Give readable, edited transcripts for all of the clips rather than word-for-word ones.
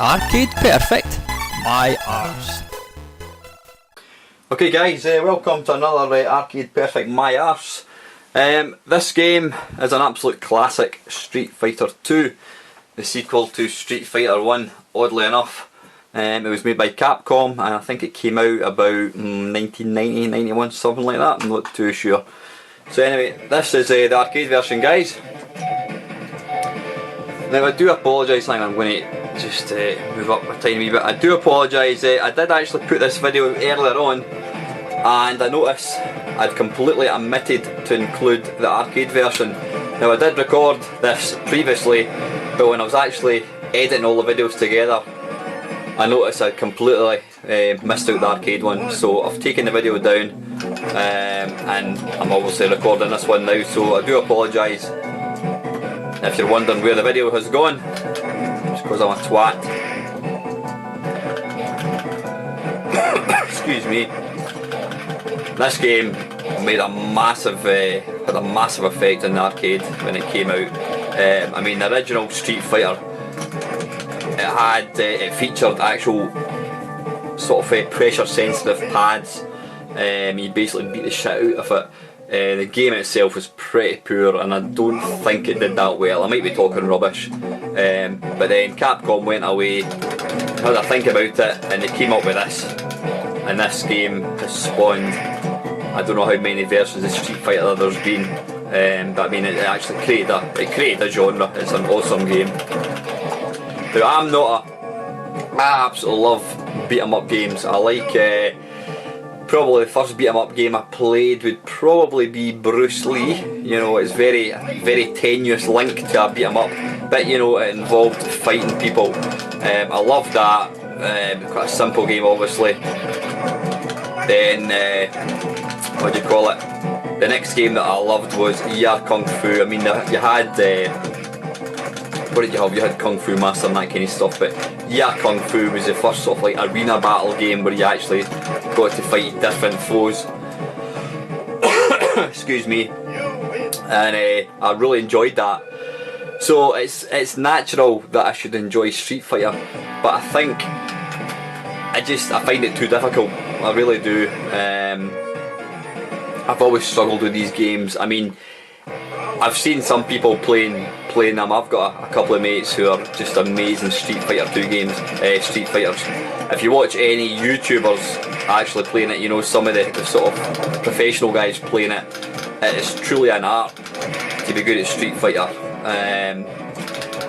Arcade Perfect, my arse. Okay guys, welcome to another Arcade Perfect My Arse. This game is an absolute classic, Street Fighter 2, the sequel to Street Fighter 1, oddly enough. It was made by Capcom and I think it came out about 1990, 91, something like that, I'm not too sure. So anyway, this is the arcade version, guys. Now I do apologise, I'm going to just move up a tiny wee bit. I do apologise, I did actually put this video earlier on and I noticed I'd completely omitted to include the arcade version. Now I did record this previously, but when I was actually editing all the videos together I noticed I'd completely missed out the arcade one, so I've taken the video down and I'm obviously recording this one now, so I do apologise if you're wondering where the video has gone. It's because I'm a twat. Excuse me. This game made a massive, had a massive effect in the arcade when it came out. I mean, the original Street Fighter, it featured actual sort of pressure sensitive pads. You basically beat the shit out of it. The game itself was pretty poor and I don't think it did that well. I might be talking rubbish, but then Capcom went away, had a think about it, and they came up with this. And this game has spawned, I don't know how many versions of Street Fighter there's been, but I mean it actually created a genre. It's an awesome game. Now I absolutely love beat 'em up games. I like probably the first beat 'em up game I played would probably be Bruce Lee. You know, it's very tenuous link to a beat 'em up, but you know, it involved fighting people. I loved that. Quite a simple game, obviously. Then what do you call it? The next game that I loved was Yeah Kung Fu. I mean, you had what did you have? You had Kung Fu Master and that kind of stuff, but Yeah Kung Fu was the first sort of like arena battle game where you actually got to fight different foes. Excuse me. And I really enjoyed that. So it's natural that I should enjoy Street Fighter, but I think I find it too difficult. I really do. I've always struggled with these games. I mean, I've seen some people playing them. I've got a couple of mates who are just amazing Street Fighter 2 games, Street Fighters. If you watch any YouTubers actually playing it, you know, some of the sort of professional guys playing it, it is truly an art to be good at Street Fighter.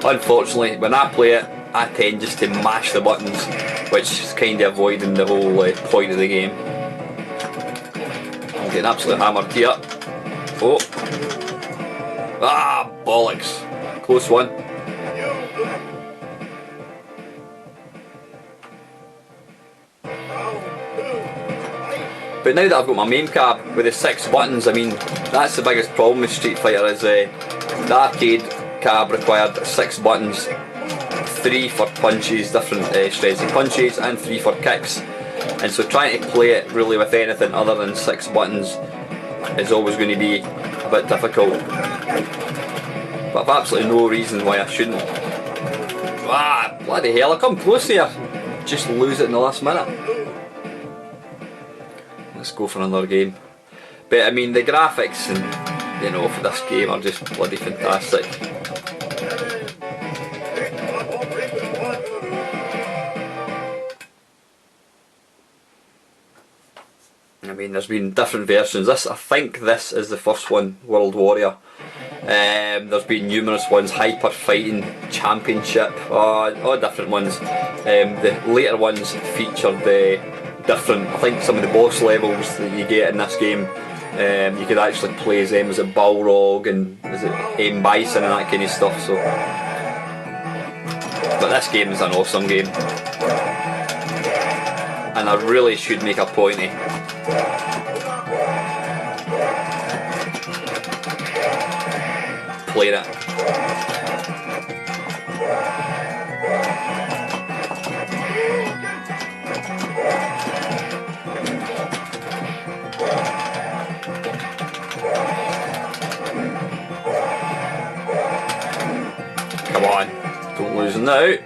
Unfortunately, when I play it, I tend just to mash the buttons, which is kind of avoiding the whole point of the game. I'm getting absolutely hammered here. Oh. Ah, bollocks. Close one. But now that I've got my main cab with the 6 buttons, I mean, that's the biggest problem with Street Fighter is the arcade cab required 6 buttons. 3 for punches, different strengths of punches, and 3 for kicks. And so trying to play it really with anything other than 6 buttons is always going to be a bit difficult. But I've absolutely no reason why I shouldn't. Ah, bloody hell, I come close here. Just lose it in the last minute. Let's go for another game. But I mean, the graphics and, you know, for this game are just bloody fantastic. I mean, there's been different versions. I think this is the first one, World Warrior. There's been numerous ones, Hyper Fighting Championship, all different ones. The later ones featured different, I think some of the boss levels that you get in this game, you could actually play as them as a Balrog and is it Aim Bison and that kind of stuff. So, but this game is an awesome game, and I really should make a point of playing it. Come on, don't lose now.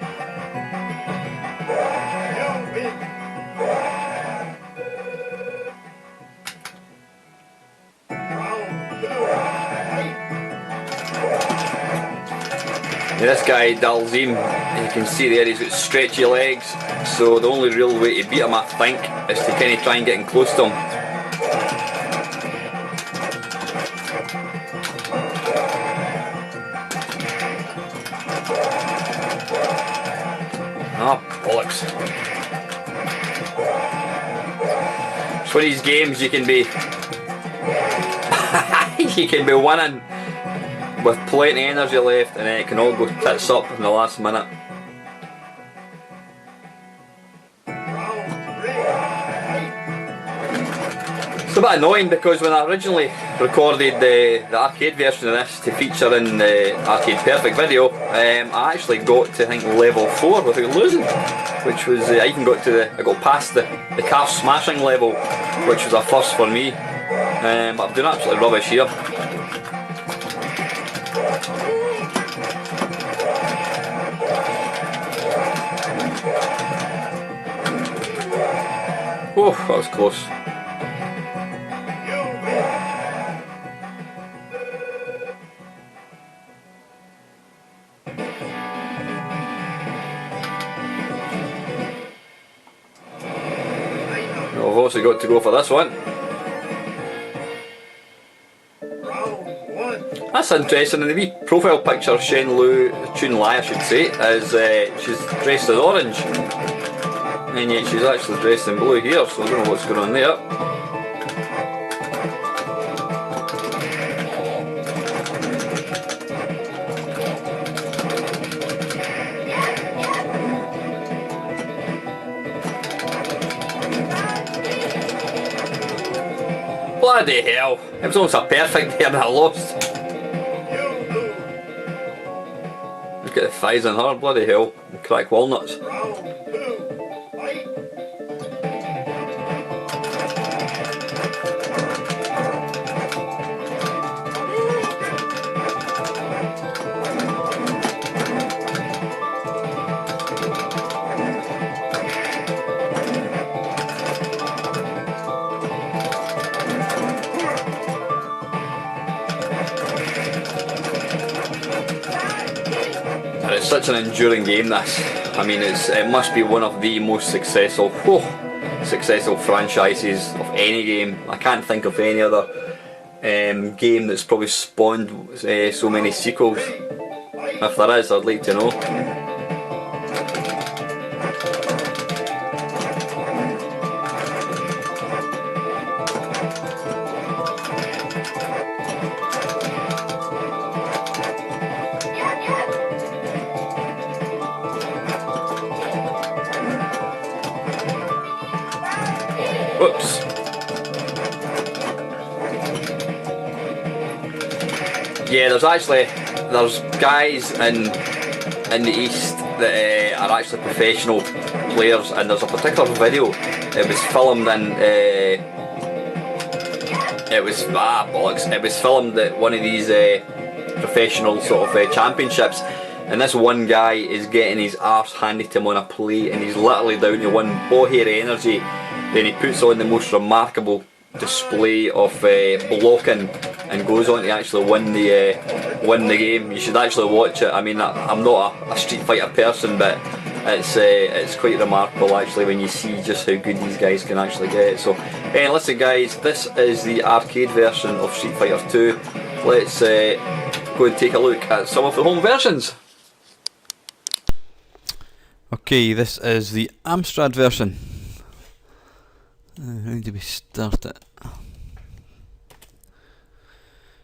This guy, Dalzim, you can see there he's got stretchy legs, so the only real way to beat him, I think, is to kind of try and get in close to him. Ah, bollocks. It's one of these games you can be you can be winning with plenty of energy left, and then it can all go tits up in the last minute. It's a bit annoying because when I originally recorded the arcade version of this to feature in the Arcade Perfect video, I actually got to, I think, level 4 without losing, which was, I got past the car smashing level, which was a first for me, but I'm doing absolutely rubbish here. Oh, that was close. I've also got to go for this one. That's interesting. In the wee profile picture, Chun Lai, I should say, is she's dressed in orange, and yet she's actually dressed in blue here, so I don't know what's going on there. Bloody hell, it was almost a perfect there and I lost. Look at the thighs on her, bloody hell, crack walnuts. It's such an enduring game, this. I mean, it must be one of the most successful franchises of any game. I can't think of any other game that's probably spawned so many sequels. If there is, I'd like to know. Whoops. Yeah, there's guys in the East that are actually professional players, and there's a particular video. It was filmed in it was filmed at one of these professional sort of championships, and this one guy is getting his arse handed to him on a plate, and he's literally down to one ball-hair energy. Then he puts on the most remarkable display of blocking and goes on to actually win the game. You should actually watch it. I mean, I'm not a Street Fighter person, but it's quite remarkable actually when you see just how good these guys can actually get. So, listen guys, this is the arcade version of Street Fighter 2. Let's go and take a look at some of the home versions. Okay, this is the Amstrad version. How do we start it?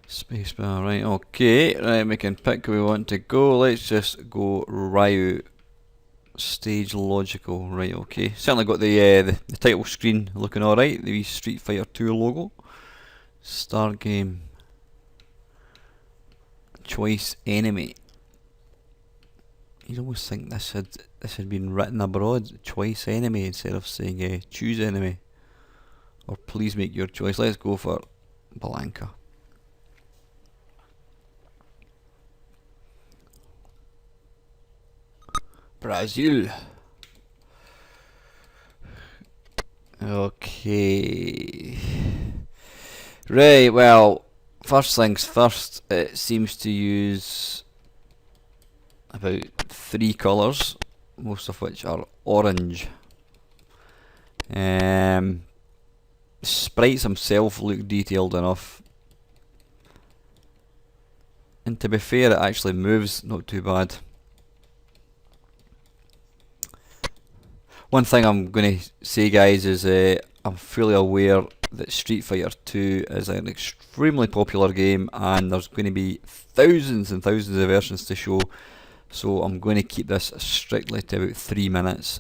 Spacebar, right, okay, right, we can pick where we want to go. Let's just go Ryu. Stage logical, right, okay. Certainly got the title screen looking alright, the wee Street Fighter 2 logo. Start game. Choice enemy. You'd almost think this had been written abroad, choice enemy, instead of saying choose enemy. Or please make your choice. Let's go for Blanca. Brazil. Okay. Right, well, first things first, it seems to use about 3 colours, most of which are orange. Sprites themselves look detailed enough, and to be fair, it actually moves not too bad. One thing I'm going to say, guys, is I'm fully aware that Street Fighter 2 is an extremely popular game, and there's going to be thousands and thousands of versions to show, so I'm going to keep this strictly to about 3 minutes,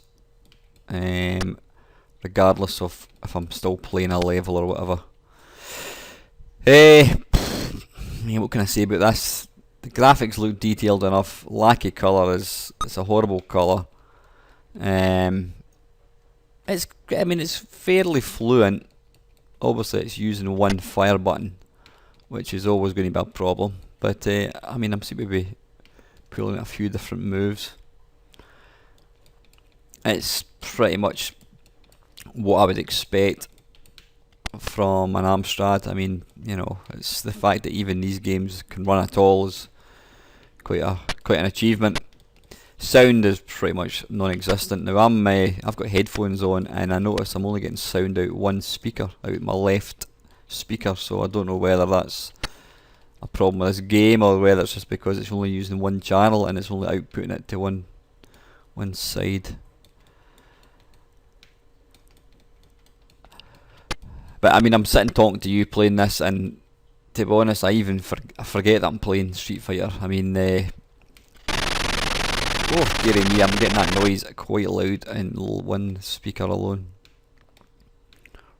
regardless of if I'm still playing a level or whatever. What can I say about this? The graphics look detailed enough. Lack of colour it's a horrible colour. It's fairly fluent. Obviously it's using one fire button, which is always going to be a problem, but I'm seem to be pulling a few different moves. It's pretty much what I would expect from an Amstrad. It's the fact that even these games can run at all is quite an achievement. Sound is pretty much non-existent. Now I've got headphones on, and I notice I'm only getting sound out one speaker, out my left speaker, so I don't know whether that's a problem with this game or whether it's just because it's only using one channel and it's only outputting it to one side. But I'm sitting talking to you playing this, and to be honest, I forget that I'm playing Street Fighter. Oh dearie me, I'm getting that noise quite loud in one speaker alone.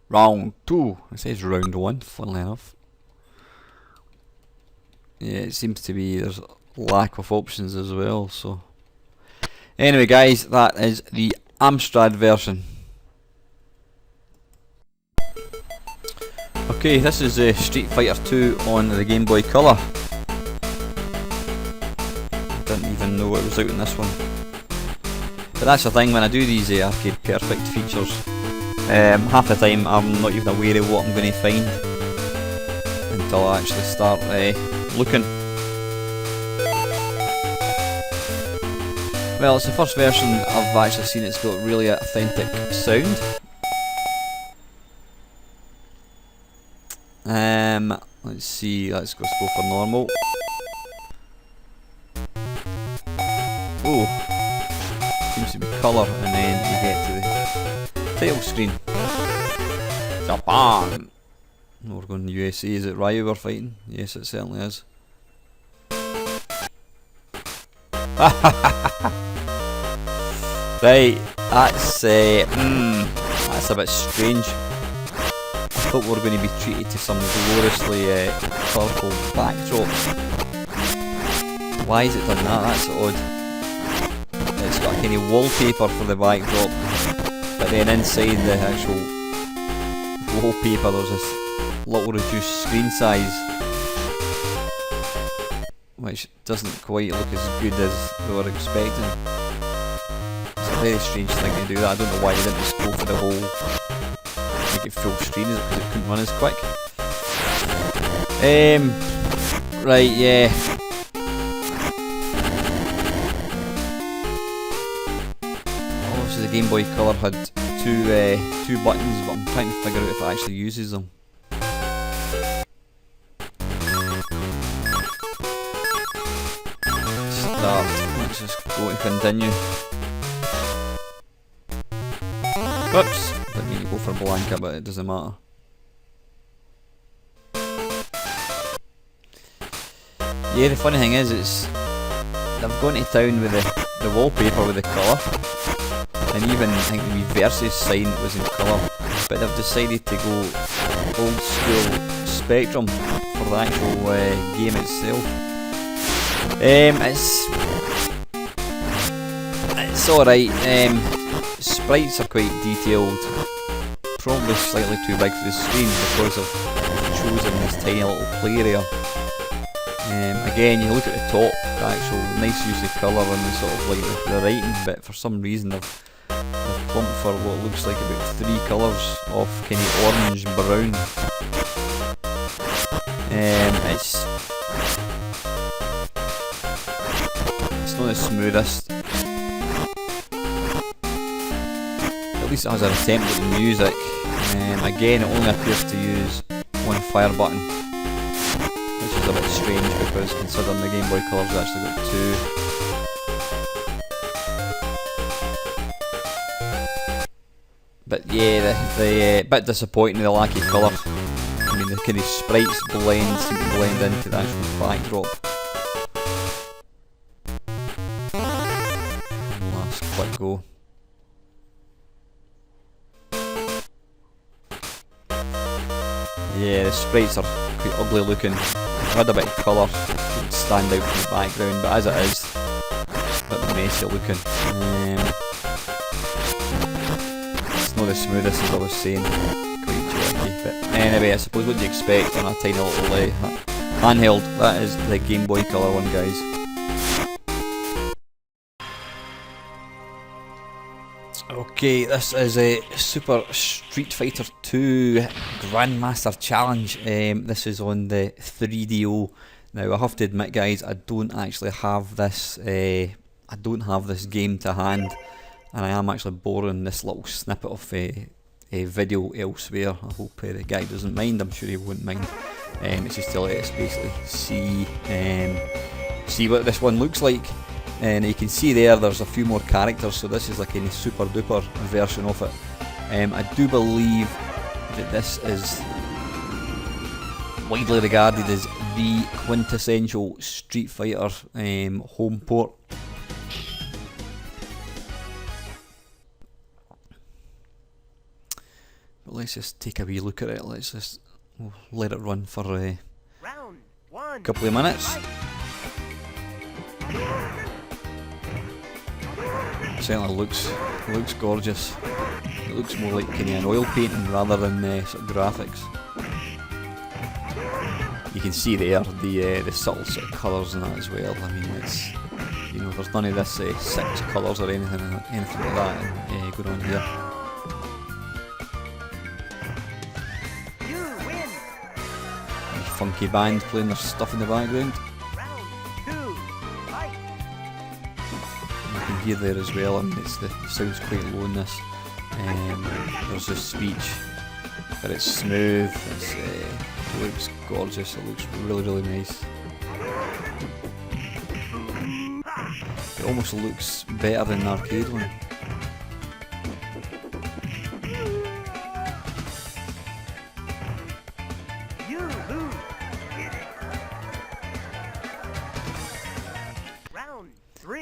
Round 2. It says round 1, funnily enough. Yeah, it seems to be there's lack of options as well, so. Anyway guys, that is the Amstrad version. Okay, this is Street Fighter 2 on the Game Boy Color. Didn't even know it was out in this one. But that's the thing, when I do these arcade perfect features, half the time I'm not even aware of what I'm going to find until I actually start looking. Well, it's the first version I've actually seen it's got really authentic sound. Let's see, let's go for normal. Oh, seems to be colour, and then you get to the title screen. Japan! No, we're going to USA. Is it Ryu we're fighting? Yes, it certainly is. Right, that's a bit strange. I thought we were going to be treated to some gloriously colourful backdrops. Why has it done that? That's odd. It's got a kind of wallpaper for the backdrop, but then inside the actual wallpaper there's this little reduced screen size, which doesn't quite look as good as we were expecting. It's a very strange thing to do that. I don't know why they didn't just go for the whole make it full screen, is it because it couldn't run as quick? Right, yeah. Obviously the Game Boy Color had two buttons, but I'm trying to figure out if it actually uses them. Start. Let's just go and continue. Whoops! Didn't mean to go for Blanca, but it doesn't matter. Yeah, the funny thing is, they've gone to town with the wallpaper with the colour, and even I think the Versus sign was in colour, but they've decided to go old school Spectrum for the actual game itself. It's alright. Sprites are quite detailed, probably slightly too big for the screen because of choosing this tiny little play area. Again, you look at the top, the actual nice use of colour and the sort of like the writing, but for some reason they've plumped for what looks like about 3 colours of kind of orange brown. It's It's not the smoothest. At least it has an attempt at the music. Again, it only appears to use one fire button, which is a bit strange because considering the Game Boy Color's actually got two. But yeah, the bit disappointing, the lack of colour. I mean, the kind of sprites seem to blend into the actual backdrop. Last quick go. Yeah, the sprites are quite ugly looking. If I had a bit of colour, it would stand out from the background, but as it is, it's a bit messy looking. It's not the smoothest as I was saying, quite jerky. But anyway, I suppose what do you expect on a tiny little handheld? That is the Game Boy Color one, guys. Okay, this is a Super Street Fighter 2 Grandmaster Challenge. This is on the 3DO. Now I have to admit, guys, I don't actually have this. I don't have this game to hand, and I am actually borrowing this little snippet of a video elsewhere. I hope the guy doesn't mind. I'm sure he won't mind. It's just to let us basically see what this one looks like. And you can see there's a few more characters, so this is like a super duper version of it. I do believe that this is widely regarded as the quintessential Street Fighter home port. But let's just take a wee look at it. Let's just let it run for a couple of minutes. Certainly looks gorgeous. It looks more like kind of an oil painting rather than sort of graphics. You can see there the subtle sort of colours and that as well. I mean, it's, you know, there's none of this 6 colours or anything like that going on here. A funky band playing their stuff in the background. Here there as well. I mean, the sound's quite low in this. There's this speech, but it's smooth. It looks gorgeous. It looks really nice. It almost looks better than the arcade one.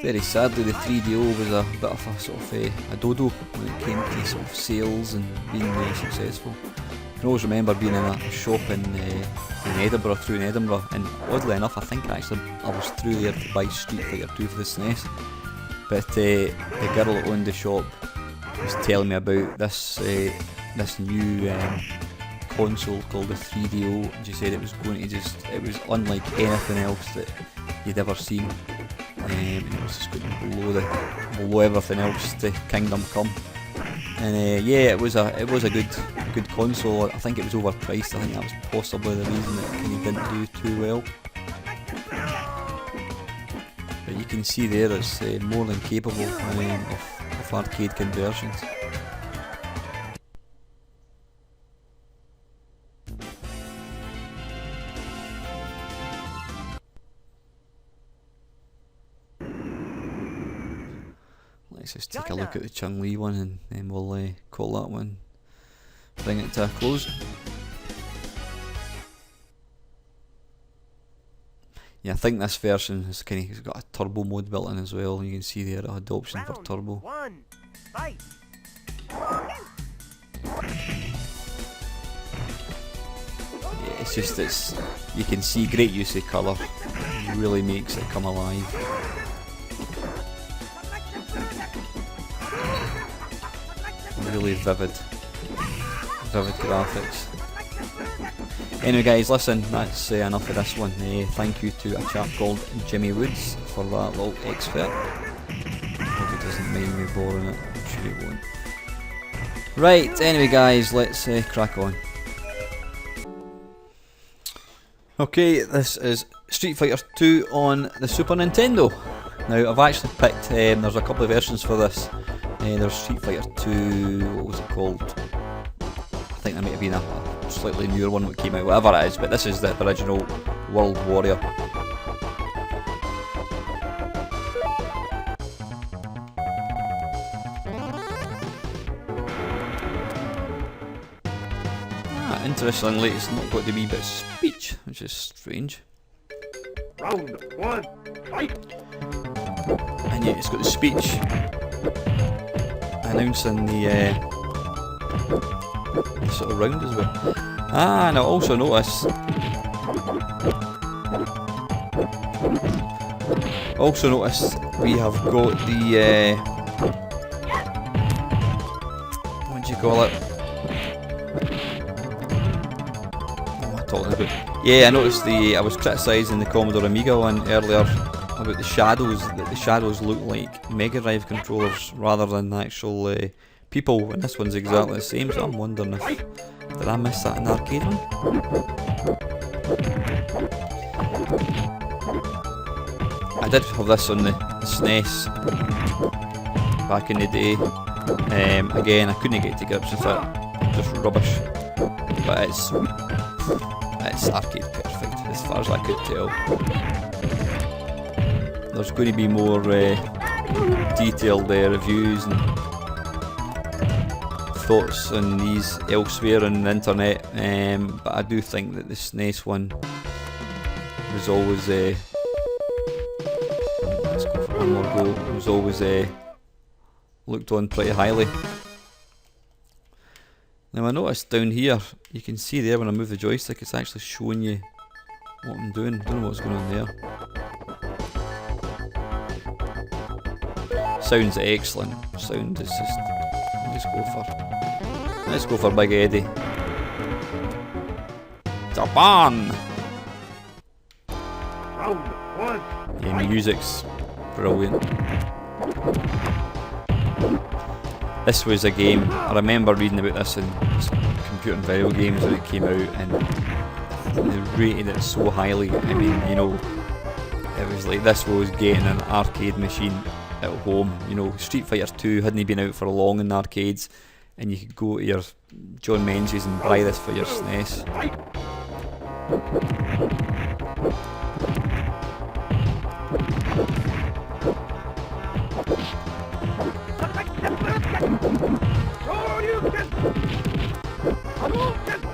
Very sadly, the 3DO was a bit of a sort of a dodo when it came to sort of sales and being successful. I can always remember being in a shop in Edinburgh, and oddly enough, I think actually I was through there to buy Street Fighter 2 for the SNES. But the girl that owned the shop was telling me about this new console called the 3DO, and she said it was unlike anything else that you'd ever seen. And it was just going to blow everything else to Kingdom Come. And yeah, it was a good console. I think it was overpriced. I think that was possibly the reason that it didn't do too well. But you can see there it's more than capable of arcade conversions. Let's just take a look at the Chun-Li one, and then we'll call that one, bring it to a close. Yeah, I think this version has got a turbo mode built in as well. You can see there it had the option for turbo. Yeah, you can see great use of colour. It really makes it come alive. Really vivid graphics. Anyway guys, listen, that's enough of this one. Thank you to a chap called Jimmy Woods for that little expert. Hope he doesn't mind me borrowing it, I'm sure he won't. Right, anyway guys, let's crack on. Okay, this is Street Fighter 2 on the Super Nintendo. Now I've actually picked, there's a couple of versions for this. There's Street Fighter 2, what was it called? I think there might have been a slightly newer one that came out, whatever it is, but this is the original World Warrior. Interestingly, it's not got the wee bit of speech, which is strange. Round 1, fight! And yeah, it's got the speech announcing the sort of round as well. Ah, and I also noticed. We have got the what do you call it? Talking about. Yeah, I noticed I was criticising the Commodore Amiga one earlier about the shadows, that the shadows look like Mega Drive controllers rather than actual people, and this one's exactly the same, so I'm wondering if, did I miss that in the arcade one? I did have this on the SNES back in the day. Again, I couldn't get to grips with it, just rubbish, but it's arcade perfect as far as I could tell. There's going to be more detailed reviews and thoughts on these elsewhere on the internet, but I do think that the SNES one was always let's go for one more go. It was always looked on pretty highly. Now I noticed down here, you can see there when I move the joystick, it's actually showing you what I'm doing. Don't know what's going on there. Sounds excellent. Sound is just, let's go for Big Eddie. Japan! Round 1, Yeah, music's brilliant. This was a game, I remember reading about this in Computer and Video Games when it came out, and they rated it so highly. I mean, you know, it was like this was getting an arcade machine at home. You know, Street Fighter 2 hadn't been out for long in the arcades, and you could go to your John Menzies and buy this for your SNES.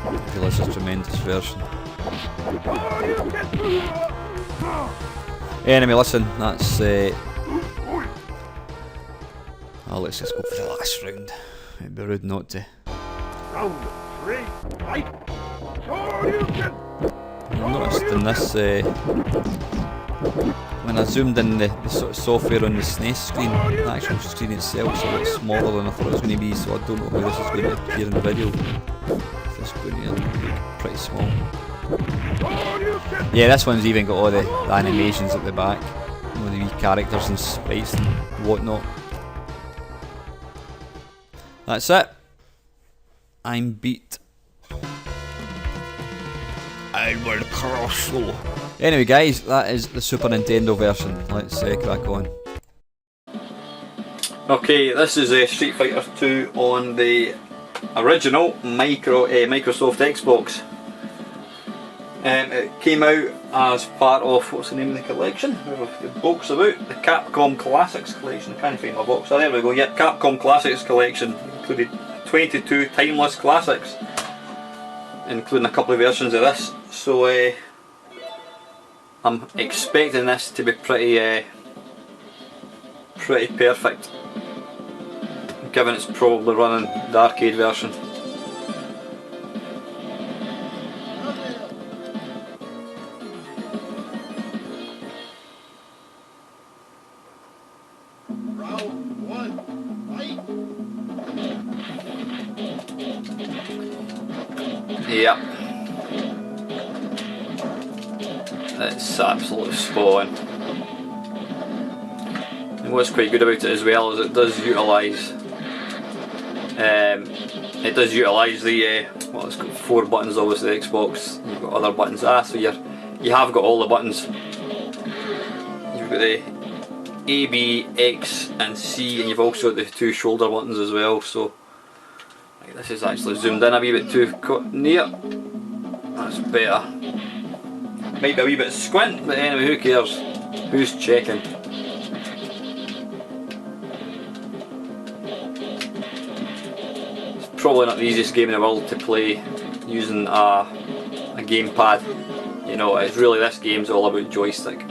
I feel this is a tremendous version. Anyway, listen, that's oh, let's just go for the last round. It'd be rude not to. round 3, fight! I noticed in this, when I zoomed in the sort of software on the SNES screen, the actual screen itself is a lot smaller than I thought it was going to be, so I don't know how this is going to appear in the video. This is going to look pretty small. Yeah, this one's even got all the animations at the back, all the wee characters and sprites and whatnot. That's it. I'm beat. I will crush you. Anyway guys, that is the Super Nintendo version. Let's crack on. Okay, this is Street Fighter 2 on the original Microsoft Xbox. It came out as part of, what's the name of the collection? The box about? The Capcom Classics collection. I can't find my box. Oh, there we go. Yep, Capcom Classics collection included 22 timeless classics, including a couple of versions of this. So I'm expecting this to be pretty perfect, given it's probably running the arcade version. Round 1, fight! Yep. It's absolutely spot on. And what's quite good about it as well is it does utilise the well, it's got 4 buttons obviously, the Xbox. You've got other buttons. So you have got all the buttons. You've got the A, B, X and C, and you've also got the two shoulder buttons as well. So right, this is actually zoomed in a wee bit too near. That's better. Might be a wee bit squint, but anyway, who cares? Who's checking? It's probably not the easiest game in the world to play using a gamepad. You know, it's really, this game's all about joystick.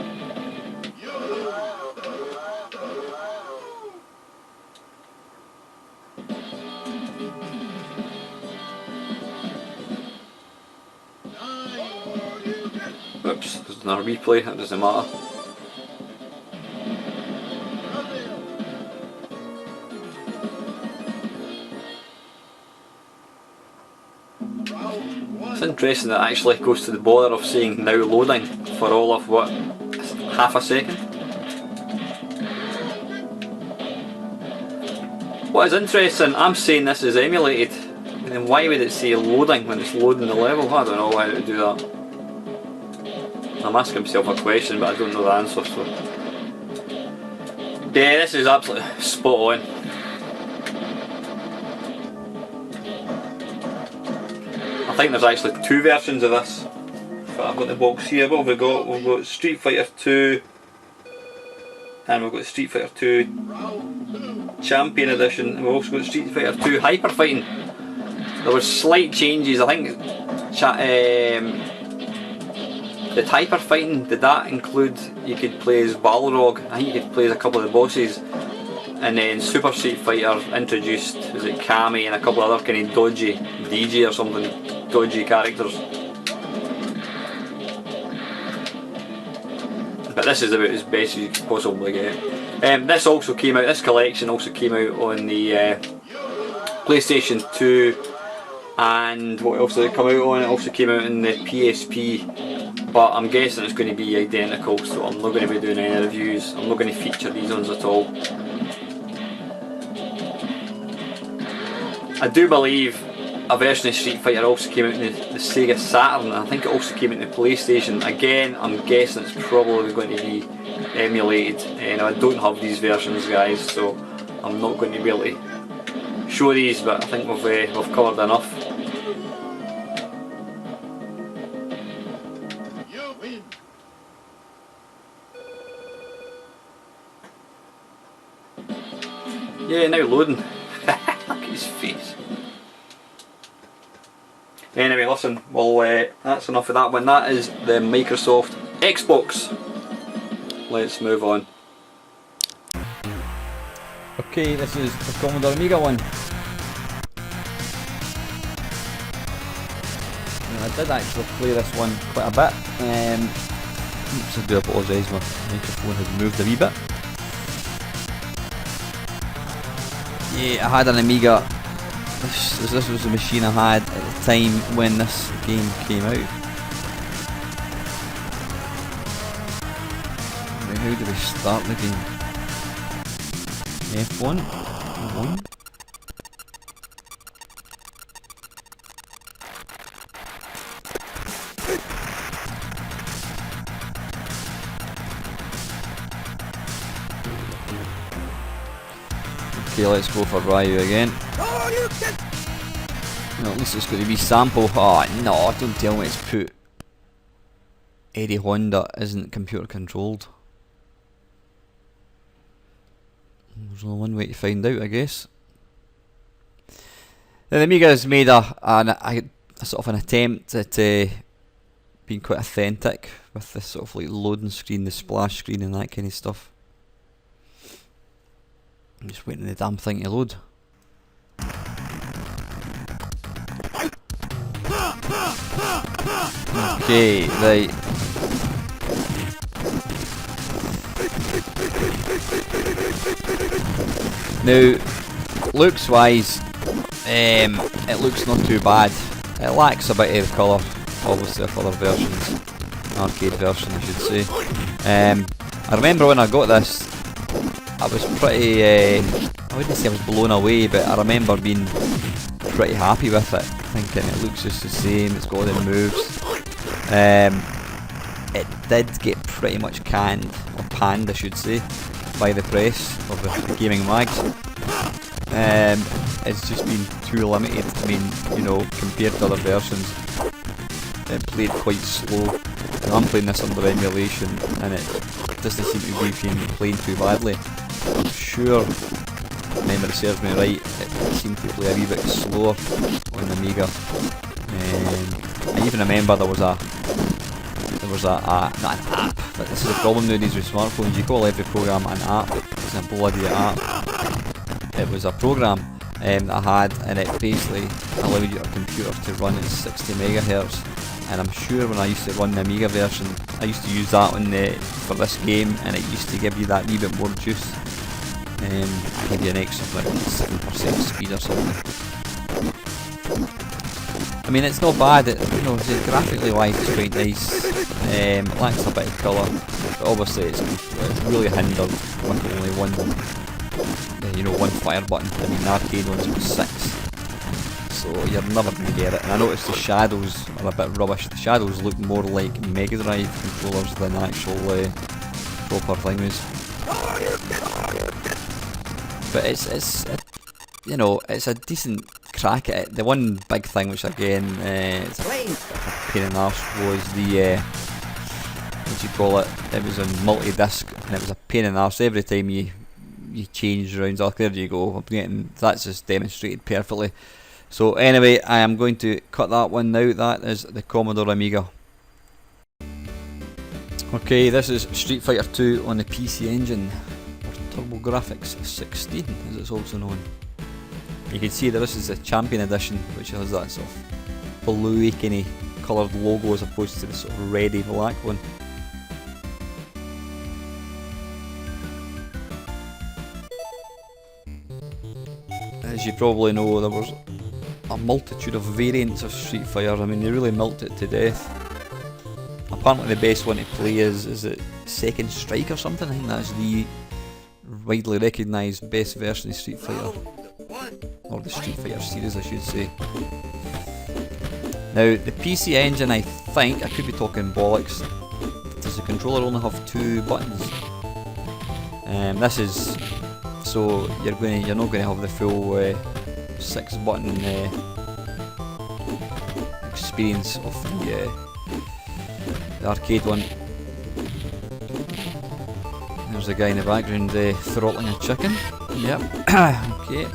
Oops, there's another replay, that doesn't matter. It's interesting that it actually goes to the bother of saying now loading for all of what, half a second? What is interesting, I'm saying this is emulated, and then why would it say loading when it's loading the level? I don't know why it would do that. I'm asking myself a question, but I don't know the answer, so... Yeah, this is absolutely spot on. I think there's actually two versions of this. But I've got the box here. What have we got? We've got Street Fighter 2, and we've got Street Fighter 2 Champion Edition, and we've also got Street Fighter 2 Hyper Fighting. There were slight changes. I think the Hyper Fighting, did that include you could play as Balrog? I think you could play as a couple of the bosses. And then Super Street Fighter introduced, was it Kami and a couple of other kind of dodgy DJ or something, dodgy characters. But this is about as best as you could possibly get. This also came out, this collection also came out on the PlayStation 2, and what else did it come out on? It also came out in the PSP, but I'm guessing it's going to be identical, so I'm not going to be doing any reviews. I'm not going to feature these ones at all. I do believe a version of Street Fighter also came out in the Sega Saturn, and I think it also came out in the PlayStation. Again, I'm guessing it's probably going to be emulated, and I don't have these versions, guys, so I'm not going to be able to show these, but I think we've covered enough. Yeah, now loading. Look at his face. Anyway, listen, well, that's enough of that one. That is the Microsoft Xbox. Let's move on. Okay, this is the Commodore Amiga one. Now, I did actually play this one quite a bit. Oops, I do apologise, my microphone had moved a wee bit. Yeah, I had an Amiga. This was the machine I had at the time when this game came out. Now, how do we start the game? F1? 1? Okay, let's go for Ryu again. No, at least it's going to be sample. Oh no, don't tell me it's put Eddie Honda isn't computer controlled. There's only one way to find out, I guess. Now, the Amiga's made a sort of an attempt at being quite authentic with this sort of like loading screen, the splash screen and that kind of stuff. I'm just waiting for the damn thing to load. Okay, right. Now, looks wise, it looks not too bad. It lacks a bit of the colour, obviously, of other versions. Arcade version, I should say. I remember when I got this, I was pretty, I wouldn't say I was blown away, but I remember being pretty happy with it, thinking it looks just the same, it's got all the moves. It did get pretty much canned, or panned I should say, by the press of the gaming mags. It's just been too limited. I mean, you know, compared to other versions, it played quite slow. And I'm playing this under emulation, and it doesn't seem to be playing too badly. I'm sure, if memory serves me right, it seemed to play a wee bit slower on the Amiga. I even remember there was a not an app, but this is a problem nowadays with smartphones. You call every program an app. It's a bloody app. It was a program that I had, and it basically allowed your computer to run at 60 megahertz. And I'm sure when I used to run the Amiga version, I used to use that on for this game, and it used to give you that wee bit more juice. Give you an extra like 7% speed or something. I mean, it's not bad. You know, graphically wise, it's quite nice. It lacks a bit of colour, but obviously it's really hindered with only one fire button. I mean, the arcade ones were 6, so you're never going to get it. And I noticed the shadows are a bit rubbish. The shadows look more like Mega Drive controllers than actual proper things. But it's a decent crack at it. The one big thing, which again it's a pain in the arse, was the what do you call it? It was on multi-disc, and it was a pain in the arse every time you change rounds. Oh, there you go. That's just demonstrated perfectly. So anyway, I am going to cut that one now. That is the Commodore Amiga. Okay, this is Street Fighter 2 on the PC Engine, or TurboGrafx 16 as it's also known. You can see that this is the Champion Edition, which has that sort of bluey kinda coloured logo as opposed to the sort of reddy black one. As you probably know, there was a multitude of variants of Street Fighter. I mean, they really milked it to death. Apparently the best one to play is it Second Strike or something. I think that's the widely recognised best version of Street Fighter. Or the Street Fighter series, I should say. Now, the PC Engine, I think, I could be talking bollocks, does the controller only have 2 buttons? This is, so you're not going to have the full 6-button experience of the arcade one. There's a guy in the background throttling a chicken. Yep. Okay.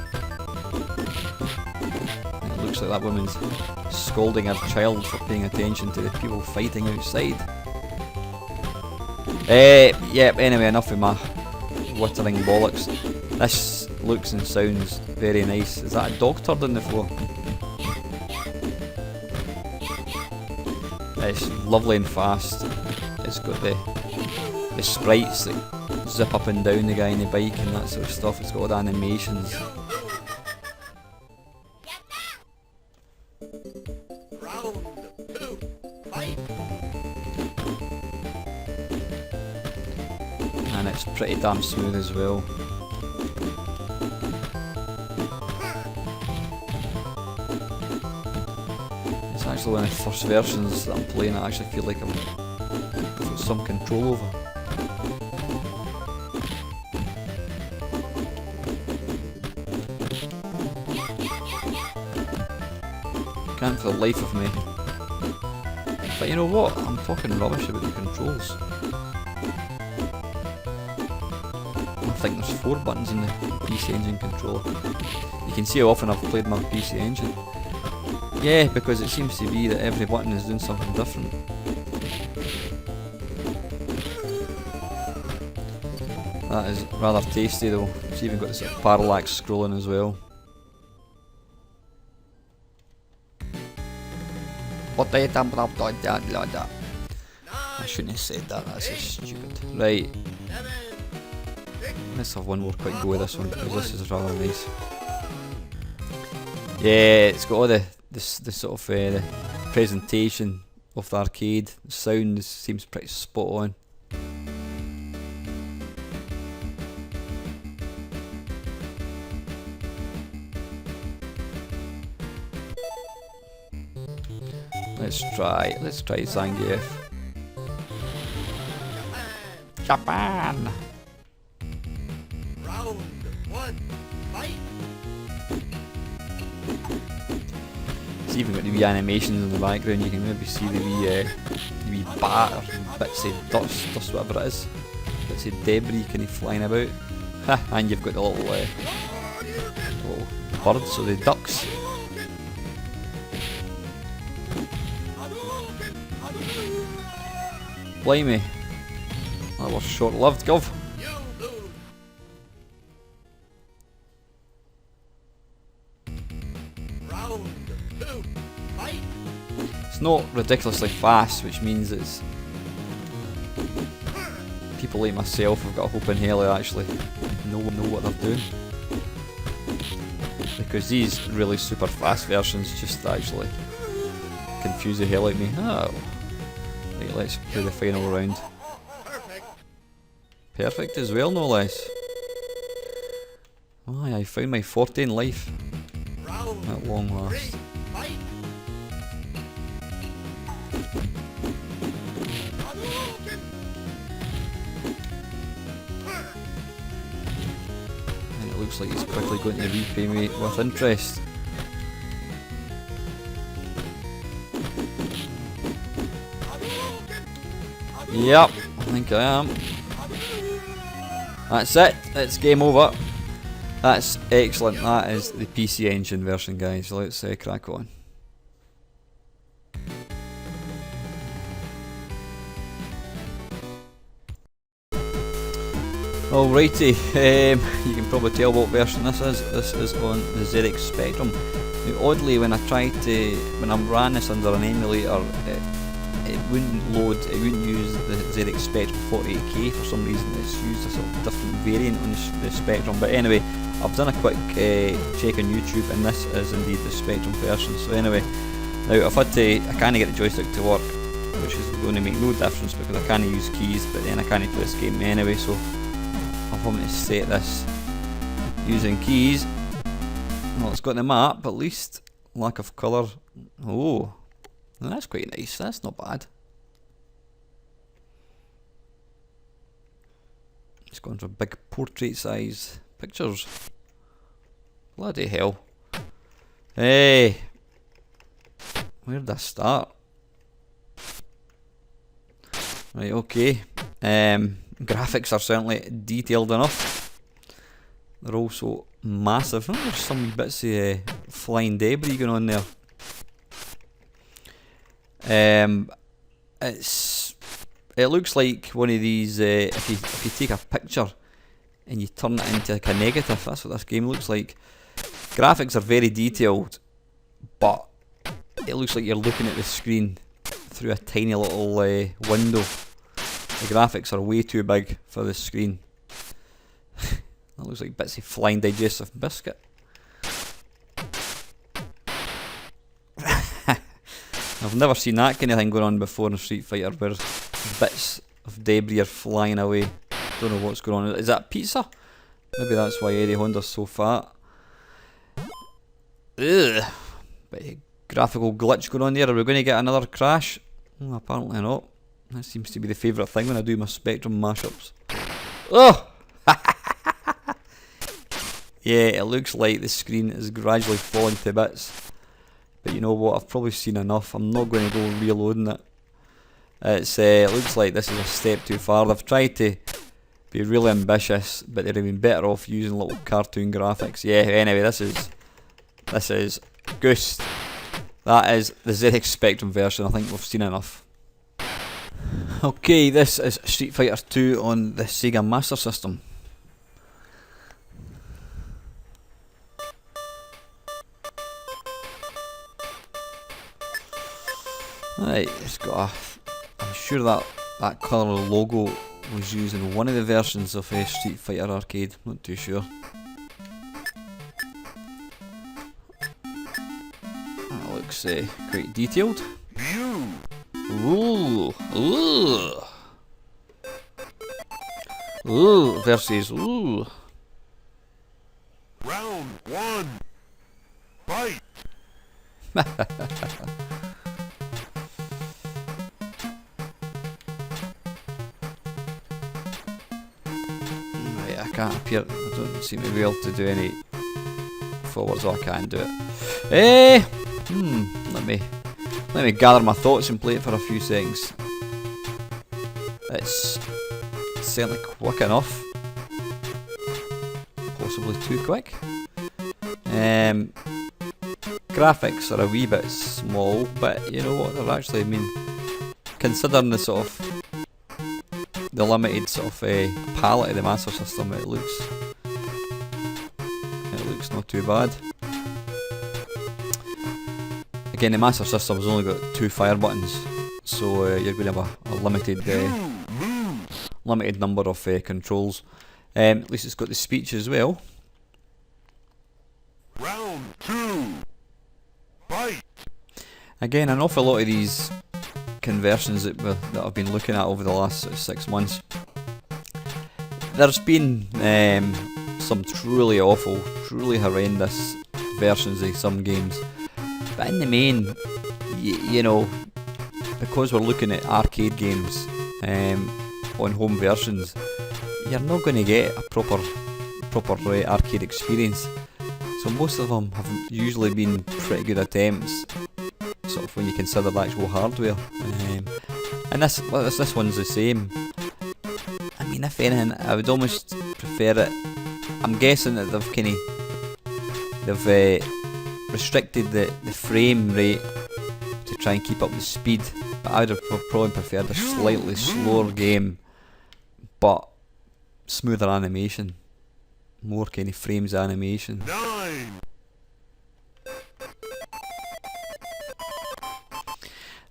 It looks like that woman's scolding her child for paying attention to the people fighting outside. Yep, anyway, enough of my whittering bollocks. This looks and sounds very nice. Is that a dog turd on the floor? It's lovely and fast. It's got the sprites that zip up and down the guy on the bike and that sort of stuff. It's got all the animations. And it's pretty damn smooth as well. It's actually one of the first versions that I'm playing I actually feel like I've got some control over. Can't for the life of me. But you know what? I'm talking rubbish about the controls. I think there's 4 buttons in the PC Engine controller. You can see how often I've played my PC Engine. Yeah, because it seems to be that every button is doing something different. That is rather tasty though. It's even got this sort of parallax scrolling as well. I shouldn't have said that, that's just stupid. Right. Let's have one more quick go with this one because this is rather nice. Yeah, it's got all the sort of the presentation of the arcade. The sound seems pretty spot on. Let's try Zangief. Japan. It's even got the wee animations in the background. You can maybe see the wee bat or bits of dust, whatever it is. Bits of debris kind of flying about. Ha! And you've got the little birds, or the ducks. Blimey. That was short-lived, gov. It's not ridiculously fast, which means it's people like myself have got a hope in hell to actually know what they're doing. Because these really super fast versions just actually confuse the hell out of me. Oh. Right, let's play the final round. Perfect as well, no less. Aye, I found my 14 life at long last. And it looks like he's quickly going to repay me with interest. Yep, I think I am. That's it, it's game over. That's excellent, that is the PC Engine version, guys. Let's crack on. Alrighty, you can probably tell what version this is. This is on the ZX Spectrum. Now, oddly, when I ran this under an emulator, it wouldn't load, it wouldn't use the ZX Spectrum 48K for some reason. It's used a sort of different variant on the Spectrum. But anyway, I've done a quick check on YouTube, and this is indeed the Spectrum version. So anyway, now I can't get the joystick to work, which is going to make no difference because I can't use keys, but then I can't play this game anyway, so I'm having to set this using keys. Well, it's got the map, at least. Lack of colour. Oh. That's quite nice, that's not bad. It's going for big portrait size pictures. Bloody hell. Hey! Where did I start? Right, okay. Graphics are certainly detailed enough. They're also massive. Oh, there's some bits of flying debris going on there. It looks like one of these, if you take a picture and you turn it into like a negative, that's what this game looks like. Graphics are very detailed, but it looks like you're looking at the screen through a tiny little window. The graphics are way too big for the screen. That looks like bits of flying digestive biscuit. I've never seen that kind of thing going on before in Street Fighter, where bits of debris are flying away. Don't know what's going on. Is that pizza? Maybe that's why Eddie Honda's so fat. Ugh. Bit of graphical glitch going on there. Are we going to get another crash? Oh, apparently not. That seems to be the favourite thing when I do my Spectrum mashups. Oh! Yeah, it looks like the screen is gradually falling to bits. But you know what, I've probably seen enough. I'm not going to go reloading it. It looks like this is a step too far. They've tried to be really ambitious, but they'd have been better off using little cartoon graphics. Yeah, anyway, this is goose. That is the ZX Spectrum version. I think we've seen enough. Okay, this is Street Fighter 2 on the Sega Master System. Right, it's got I'm sure that colour logo was used in one of the versions of Street Fighter Arcade, not too sure. That looks quite detailed. Ooh, ooh, ooh, versus ooh. Round one. Fight. I can't appear, I don't seem to be able to do any forwards, or I can't do it. let me gather my thoughts and play it for a few seconds. It's certainly quick enough. Possibly too quick. Graphics are a wee bit small, but you know what, they're actually, I mean, considering the sort of the limited sort of palette of the Master System, it looks not too bad. Again, the Master System's only got 2 fire buttons, so you're going to have a limited number of controls. At least it's got the speech as well. Round 2. Fight. Again, an awful lot of these conversions that I've been looking at over the last 6 months, there's been some truly awful, truly horrendous versions of some games, but in the main, you know, because we're looking at arcade games on home versions, you're not going to get a proper arcade experience. So most of them have usually been pretty good attempts, sort of when you consider the actual hardware. And this one's the same. I mean, if anything, I would almost prefer it. I'm guessing that they've restricted the frame rate to try and keep up the speed, but I would have probably preferred a slightly slower game, but smoother animation, more kind of frames of animation. 9.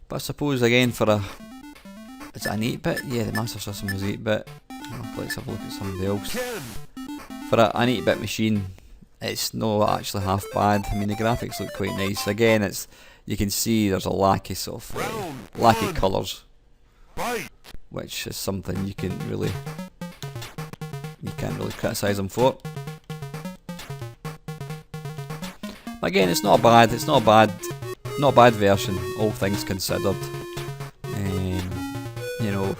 But I suppose again is it an 8-bit? Yeah, the Master System was 8-bit. Let's have a look at somebody else. 10. For an 8-bit machine, it's not actually half bad. I mean, the graphics look quite nice. Again, you can see there's a lack of sort of lack of colours, Fight. which is something you can't really criticise them for. But again, it's not a bad version, all things considered. You know,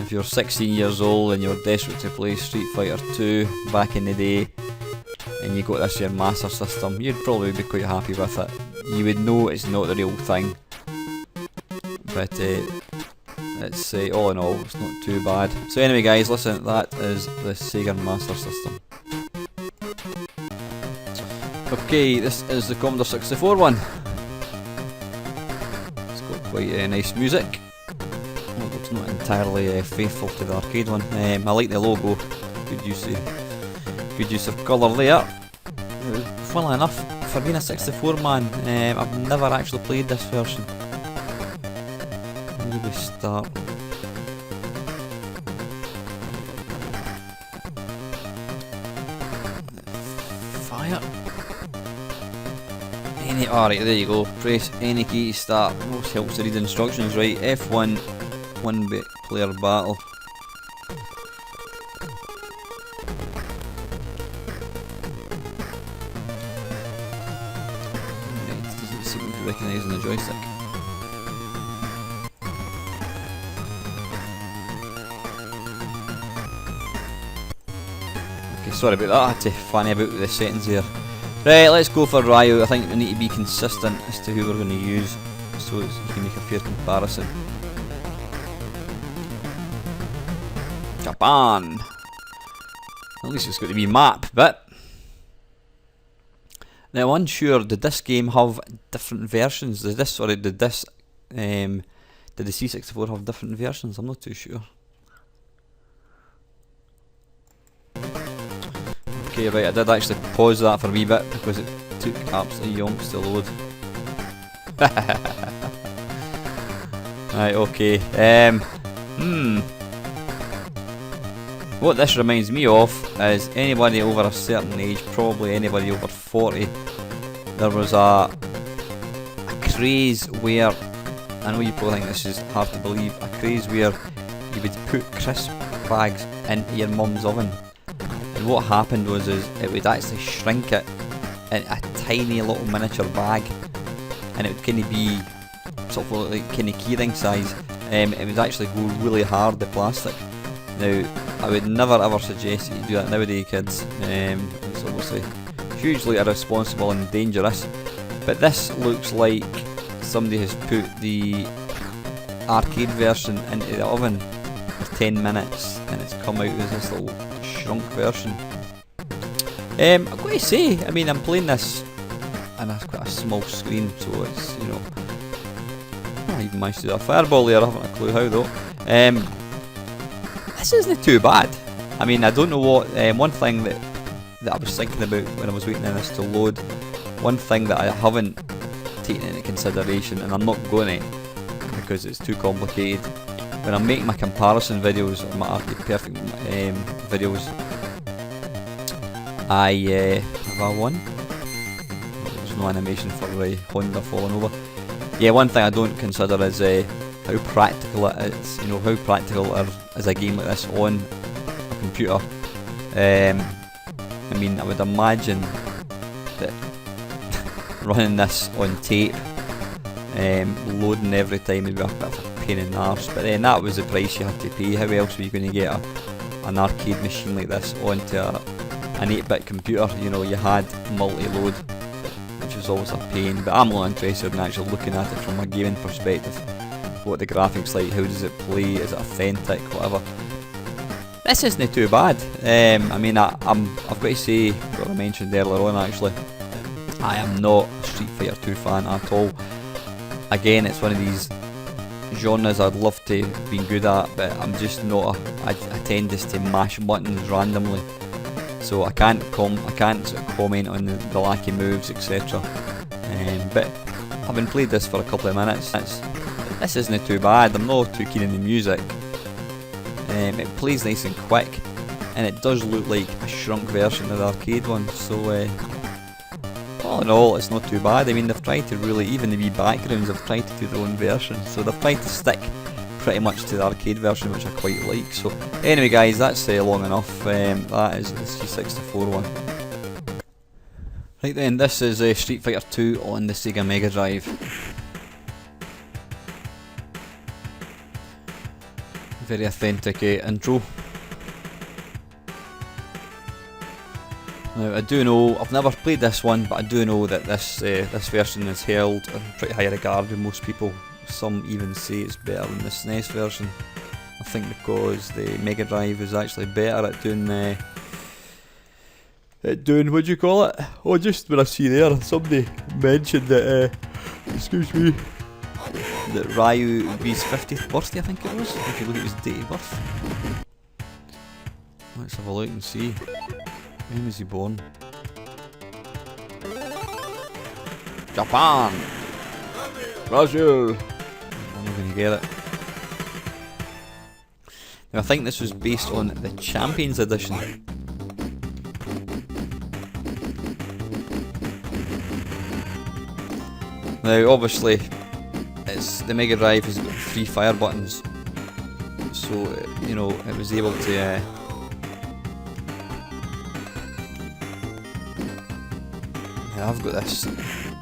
if you're 16 years old and you're desperate to play Street Fighter 2 back in the day, and you got this your Master System, you'd probably be quite happy with it. You would know it's not the real thing, but it's all in all, it's not too bad. So anyway, guys, listen, that is the Sega Master System. Okay, this is the Commodore 64 one. It's got quite nice music. Although it's not entirely faithful to the arcade one. I like the logo. Good use of colour there. Funnily enough, for being a 64 man, I've never actually played this version. Where do we start? Fire. Alright, there you go. Press any key to start. Most helps to read instructions, right? F1, 1-bit player battle. Right, doesn't seem to be recognising the joystick. Okay, sorry about that. I had to fanny about with the settings here. Right, let's go for Ryu. I think we need to be consistent as to who we're going to use, so you can make a fair comparison. Japan. At least it's got to be map, but now I'm unsure. Did this game have different versions? Did the C64 have different versions? I'm not too sure. Okay, right, I did actually pause that for a wee bit because it took absolutely yonks to load. Right, okay. What this reminds me of is anybody over a certain age, probably anybody over 40, there was a craze where, I know you probably think this is hard to believe, a craze where you would put crisp bags into your mum's oven. And what happened was it would actually shrink it in a tiny little miniature bag, and it would kind of be sort of like kind of keyring size. It would actually go really hard, the plastic. Now, I would never ever suggest that you do that nowadays, kids. It's obviously hugely irresponsible and dangerous. but this looks like somebody has put the arcade version into the oven for 10 minutes and it's come out as this little shrunk version. I've got to say, I mean, I'm playing this and it's quite a small screen, so it's, you know, I even managed to do a fireball there, I haven't a clue how though. This isn't too bad. I mean, I don't know what, one thing that I was thinking about when I was waiting for this to load, one thing that I haven't taken into consideration, and I'm not going to because it's too complicated, when I'm making my comparison videos, or my Arcade Perfect videos, have I won? There's no animation for Honda falling over. Yeah, one thing I don't consider is how practical it is, you know, how practical it is a game like this on a computer. I mean, I would imagine that running this on tape, loading every time would be a bit of a pain in the arse, but then that was the price you had to pay. How else were you going to get an arcade machine like this onto an 8-bit computer? You know, you had multi-load, which was always a pain, but I'm more interested in actually looking at it from a gaming perspective. What the graphics like, how does it play, is it authentic, whatever. This isn't too bad. I mean, I've got to say, what I mentioned earlier on actually, I am not a Street Fighter 2 fan at all. Again, it's one of these genres I'd love to be good at, but I'm just not. I tend just to mash buttons randomly, so I can't sort of comment on the lack of moves, etc. But having played this for a couple of minutes, this isn't too bad. I'm not too keen on the music. It plays nice and quick, and it does look like a shrunk version of the arcade one, so all in all it's not too bad. I mean, they've tried to really, even the wee backgrounds have tried to do their own version, so they've tried to stick pretty much to the arcade version, which I quite like. So anyway guys, that's long enough. That is the C64 one. Right then, this is Street Fighter 2 on the Sega Mega Drive. Very authentic intro. Now I do know, I've never played this one, but I do know that this version is held in pretty high regard with most people. Some even say it's better than the SNES version. I think because the Mega Drive is actually better at doing what do you call it? Oh, just when I see there, somebody mentioned that, excuse me, that Ryu would be his 50th birthday, I think it was, if you look at his date of birth. Let's have a look and see. When was he born? Japan! Brazil! I'm not going to get it. Now I think this was based on the Champions Edition. Now obviously, the Mega Drive has got 3 fire buttons, so you know, it was able to I've got this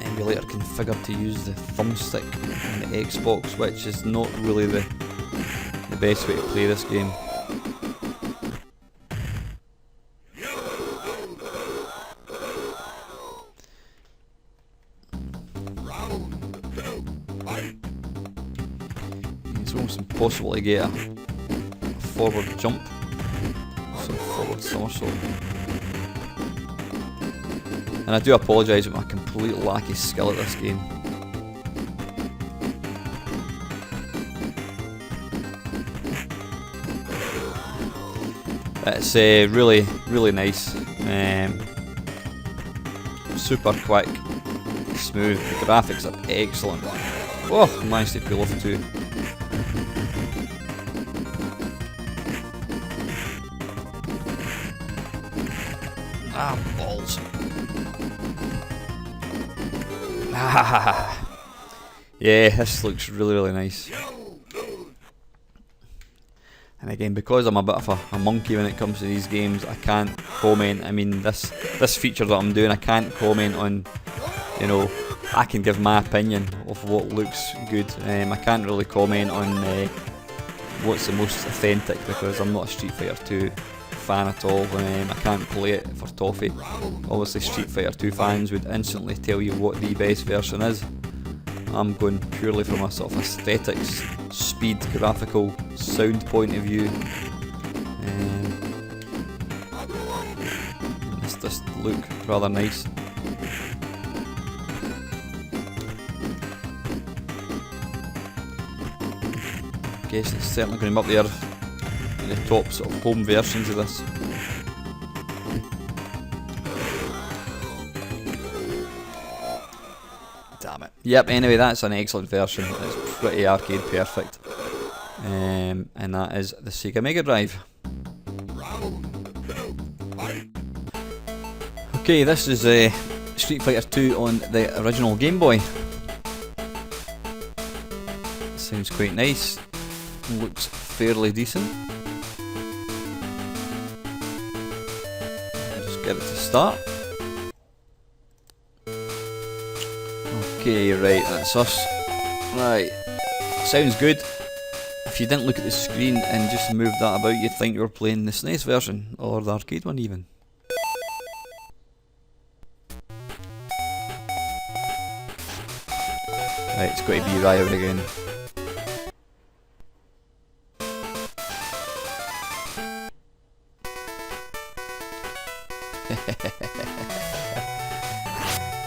emulator configured to use the thumbstick on the Xbox, which is not really the best way to play this game. It's almost impossible to get a forward jump, so forward somersault. And I do apologise for my complete lack of skill at this game. It's really, really nice. Super quick, smooth. The graphics are excellent. Oh, I managed to pull off 2. Ah, balls. Yeah, this looks really, really nice. And again, because I'm a bit of a monkey when it comes to these games, I can't comment. I mean, this feature that I'm doing, I can't comment on, you know, I can give my opinion of what looks good. I can't really comment on what's the most authentic, because I'm not a Street Fighter 2 fan at all. I can't play it for toffee. Obviously Street Fighter 2 fans would instantly tell you what the best version is. I'm going purely from a sort of aesthetics, speed, graphical, sound point of view. This does look rather nice. Guess it's certainly going to be up there in the top sort of home versions of this. Damn it. Yep, anyway, that's an excellent version. It's pretty arcade perfect. And that is the Sega Mega Drive. Okay, this is Street Fighter 2 on the original Game Boy. Sounds quite nice. Looks fairly decent. I'll just get it to start. Okay, right, that's us. Right, sounds good. If you didn't look at the screen and just moved that about, you'd think you were playing the SNES version, or the arcade one even. Right, it's got to be Ryu again.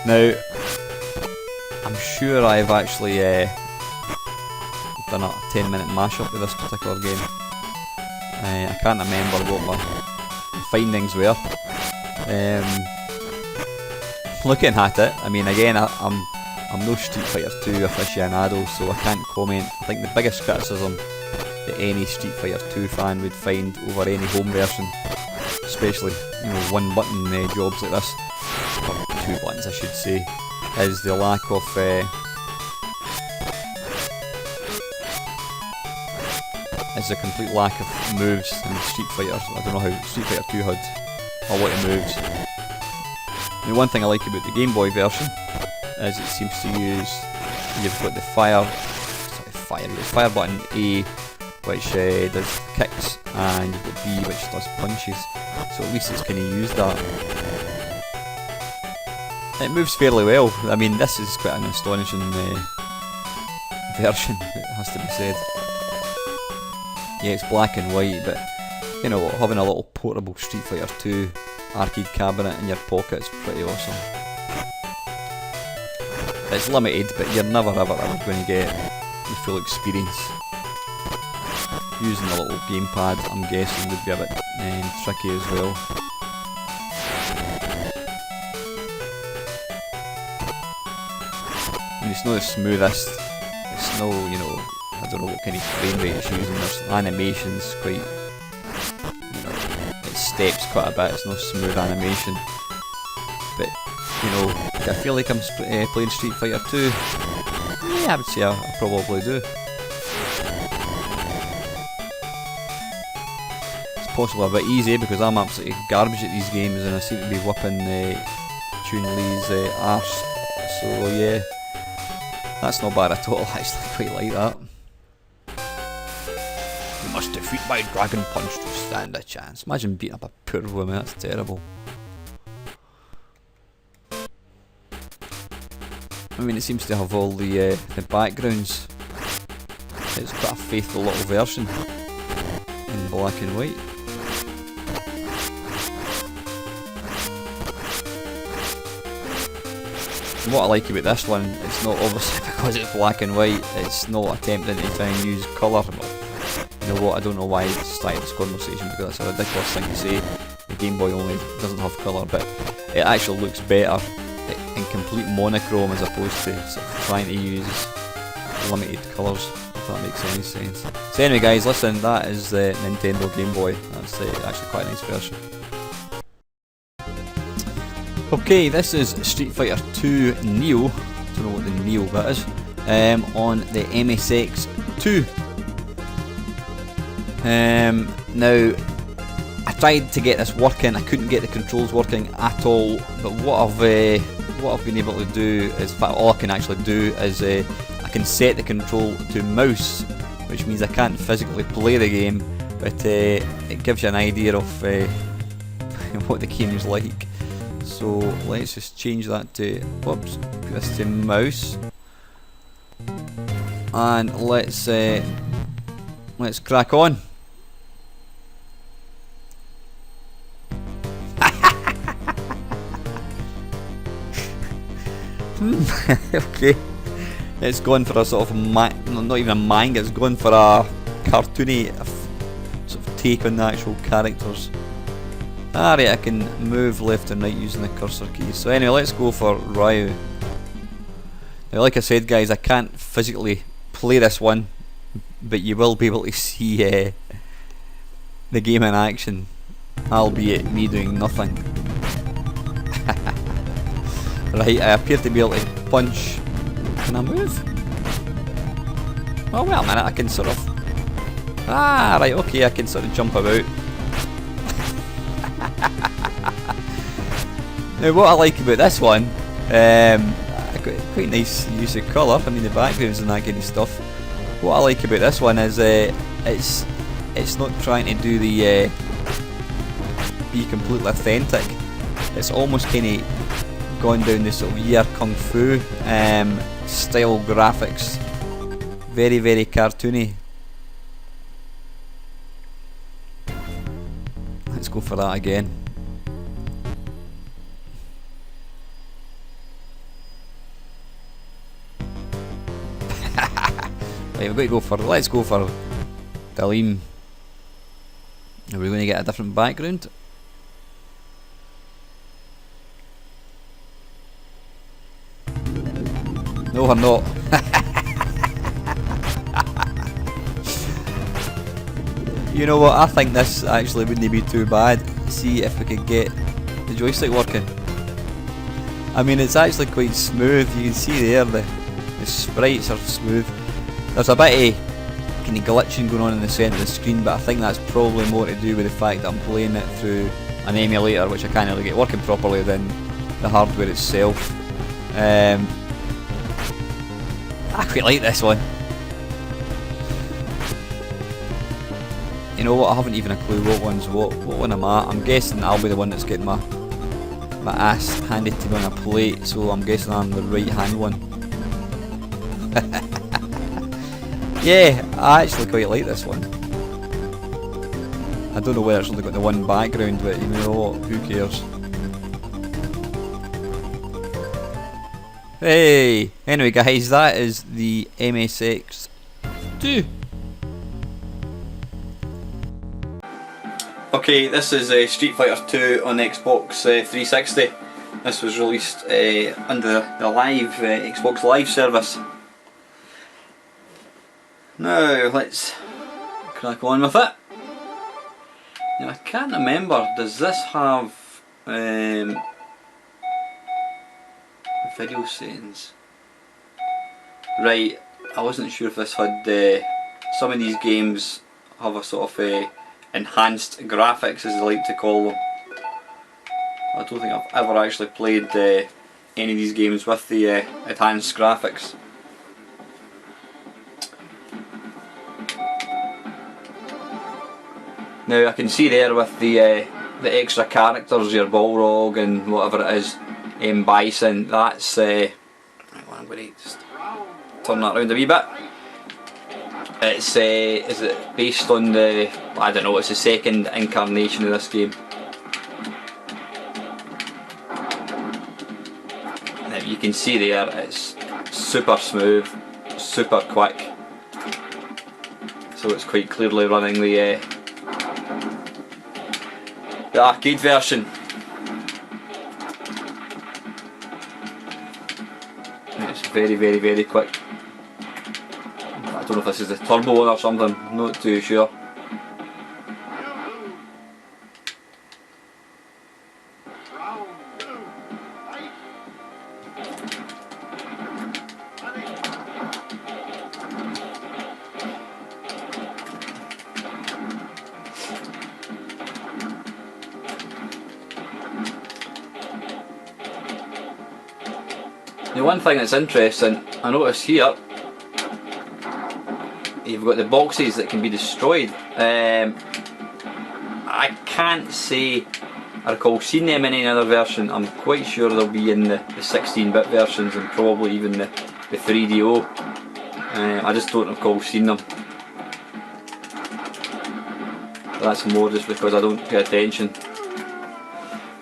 Now, I'm sure I've actually done a 10-minute mashup of this particular game. I can't remember what my findings were. Looking at it, I mean, again, I'm no Street Fighter 2 aficionado, so I can't comment. I think the biggest criticism that any Street Fighter 2 fan would find over any home version, especially one button jobs like this, or 2 buttons I should say, is the lack of is a complete lack of moves in Street Fighter. I don't know how Street Fighter 2 had a lot of moves. The one thing I like about the Game Boy version is it seems to use, you've got the fire button A, which does kicks, and you've got B, which does punches. So at least it's kind of used that. It moves fairly well. I mean, this is quite an astonishing version, it has to be said. Yeah, it's black and white, but you know, having a little portable Street Fighter 2 arcade cabinet in your pocket is pretty awesome. It's limited, but you're never ever going to get the full experience. Using the little gamepad, I'm guessing, would be a bit tricky as well. I mean, it's not the smoothest, it's no, you know, I don't know what kind of frame rate it's using. There's animations quite, you know, it steps quite a bit, it's no smooth animation. But, you know, do I feel like I'm playing Street Fighter 2? Yeah, I would say I probably do. It's possibly a bit easy because I'm absolutely garbage at these games and I seem to be whipping Chun-Li's arse. So yeah, that's not bad at all. I actually quite like that. You must defeat my dragon punch to stand a chance. Imagine beating up a poor woman, that's terrible. I mean, it seems to have all the backgrounds. It's quite a faithful little version in black and white. And what I like about this one, it's not obviously because it's black and white, it's not attempting to try and use colour. You know what, I don't know why I started this conversation because that's a ridiculous thing to say. The Game Boy only doesn't have colour, but it actually looks better in complete monochrome as opposed to sort of trying to use limited colours, if that makes any sense. So anyway guys, listen, that is the Nintendo Game Boy. That's actually quite a nice version. Okay, this is Street Fighter 2 Neo, don't know what the Neo bit is, on the MSX2. Now, I tried to get this working, I couldn't get the controls working at all, but what I've been able to do is, in fact all I can actually do is I can set the control to mouse, which means I can't physically play the game, but it gives you an idea of what the game's like. So let's just change that to, whoops, put this to mouse, and let's crack on. Okay, it's going for a sort of not even a manga, it's going for a cartoony sort of take on the actual characters. Alright, I can move left and right using the cursor keys. So anyway, let's go for Ryu. Now, like I said guys, I can't physically play this one, but you will be able to see the game in action, albeit me doing nothing. Right, I appear to be able to punch. Can I move? Oh, wait a minute, I can sort of... Ah, right, okay, I can sort of jump about. Now, what I like about this one, quite nice use of colour, I mean the backgrounds and that kind of stuff. What I like about this one is it's not trying to do the be completely authentic. It's almost kind of gone down this sort of year kung fu style graphics, very very cartoony. Let's go for that again. Right, we've got to go for, let's go for Dalim. Are we going to get a different background? No, we're not. You know what, I think this actually wouldn't be too bad. See if we could get the joystick working. I mean, it's actually quite smooth. You can see there the sprites are smooth. There's a bit of kind of glitching going on in the centre of the screen, but I think that's probably more to do with the fact that I'm playing it through an emulator, which I can't really get working properly than the hardware itself. I quite like this one. You know what, I haven't even a clue what one's what one am I? I'm guessing I'll be the one that's getting my ass handed to me on a plate, so I'm guessing I'm the right hand one. Yeah, I actually quite like this one. I don't know whether it's only got the one background, but you know what, who cares? Hey! Anyway guys, that is the MSX2. Okay, this is Street Fighter 2 on Xbox 360. This was released under the live Xbox Live service. Now let's crack on with it. Now I can't remember, does this have video settings? Right, I wasn't sure if this had, some of these games have a sort of enhanced graphics, as they like to call them. I don't think I've ever actually played any of these games with the enhanced graphics. Now I can see there with the extra characters, your Balrog and whatever it is, Bison, that's, hang on, I'm going to just turn that around a wee bit. It's, is it based on the, I don't know, it's the second incarnation of this game. Now you can see there, it's super smooth, super quick. So it's quite clearly running the arcade version. It's very, very, very quick. I don't know if this is the turbo one or something, I'm not too sure. The one thing that's interesting, I notice here, you've got the boxes that can be destroyed. I can't say I recall seeing them in any other version. I'm quite sure they'll be in the 16-bit versions and probably even the 3DO. I just don't recall seeing them. That's more just because I don't pay attention.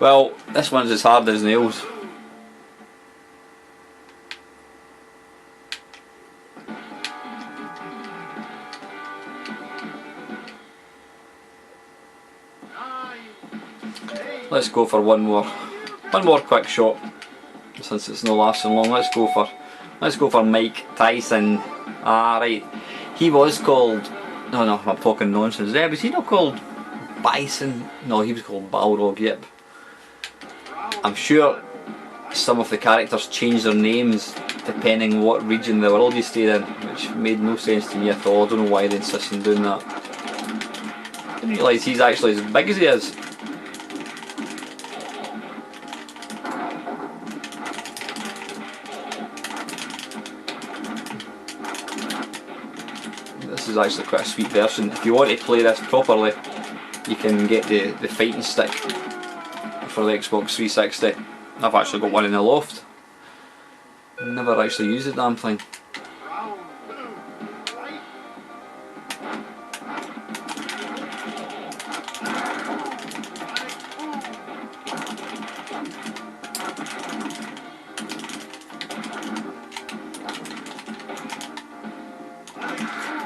Well, this one's as hard as nails. Let's go for one more quick shot. Since it's not lasting long, let's go for Mike Tyson. Ah, right. He was called. No, I'm talking nonsense. There, was he not called Bison? No, he was called Balrog. Yep. I'm sure some of the characters changed their names depending on what region the world you stayed in, which made no sense to me at all. I don't know why they insist on doing that. I didn't realise he's actually as big as he is. This is actually quite a sweet version. If you want to play this properly, you can get the fighting stick for the Xbox 360. I've actually got one in the loft. Never actually used the damn thing.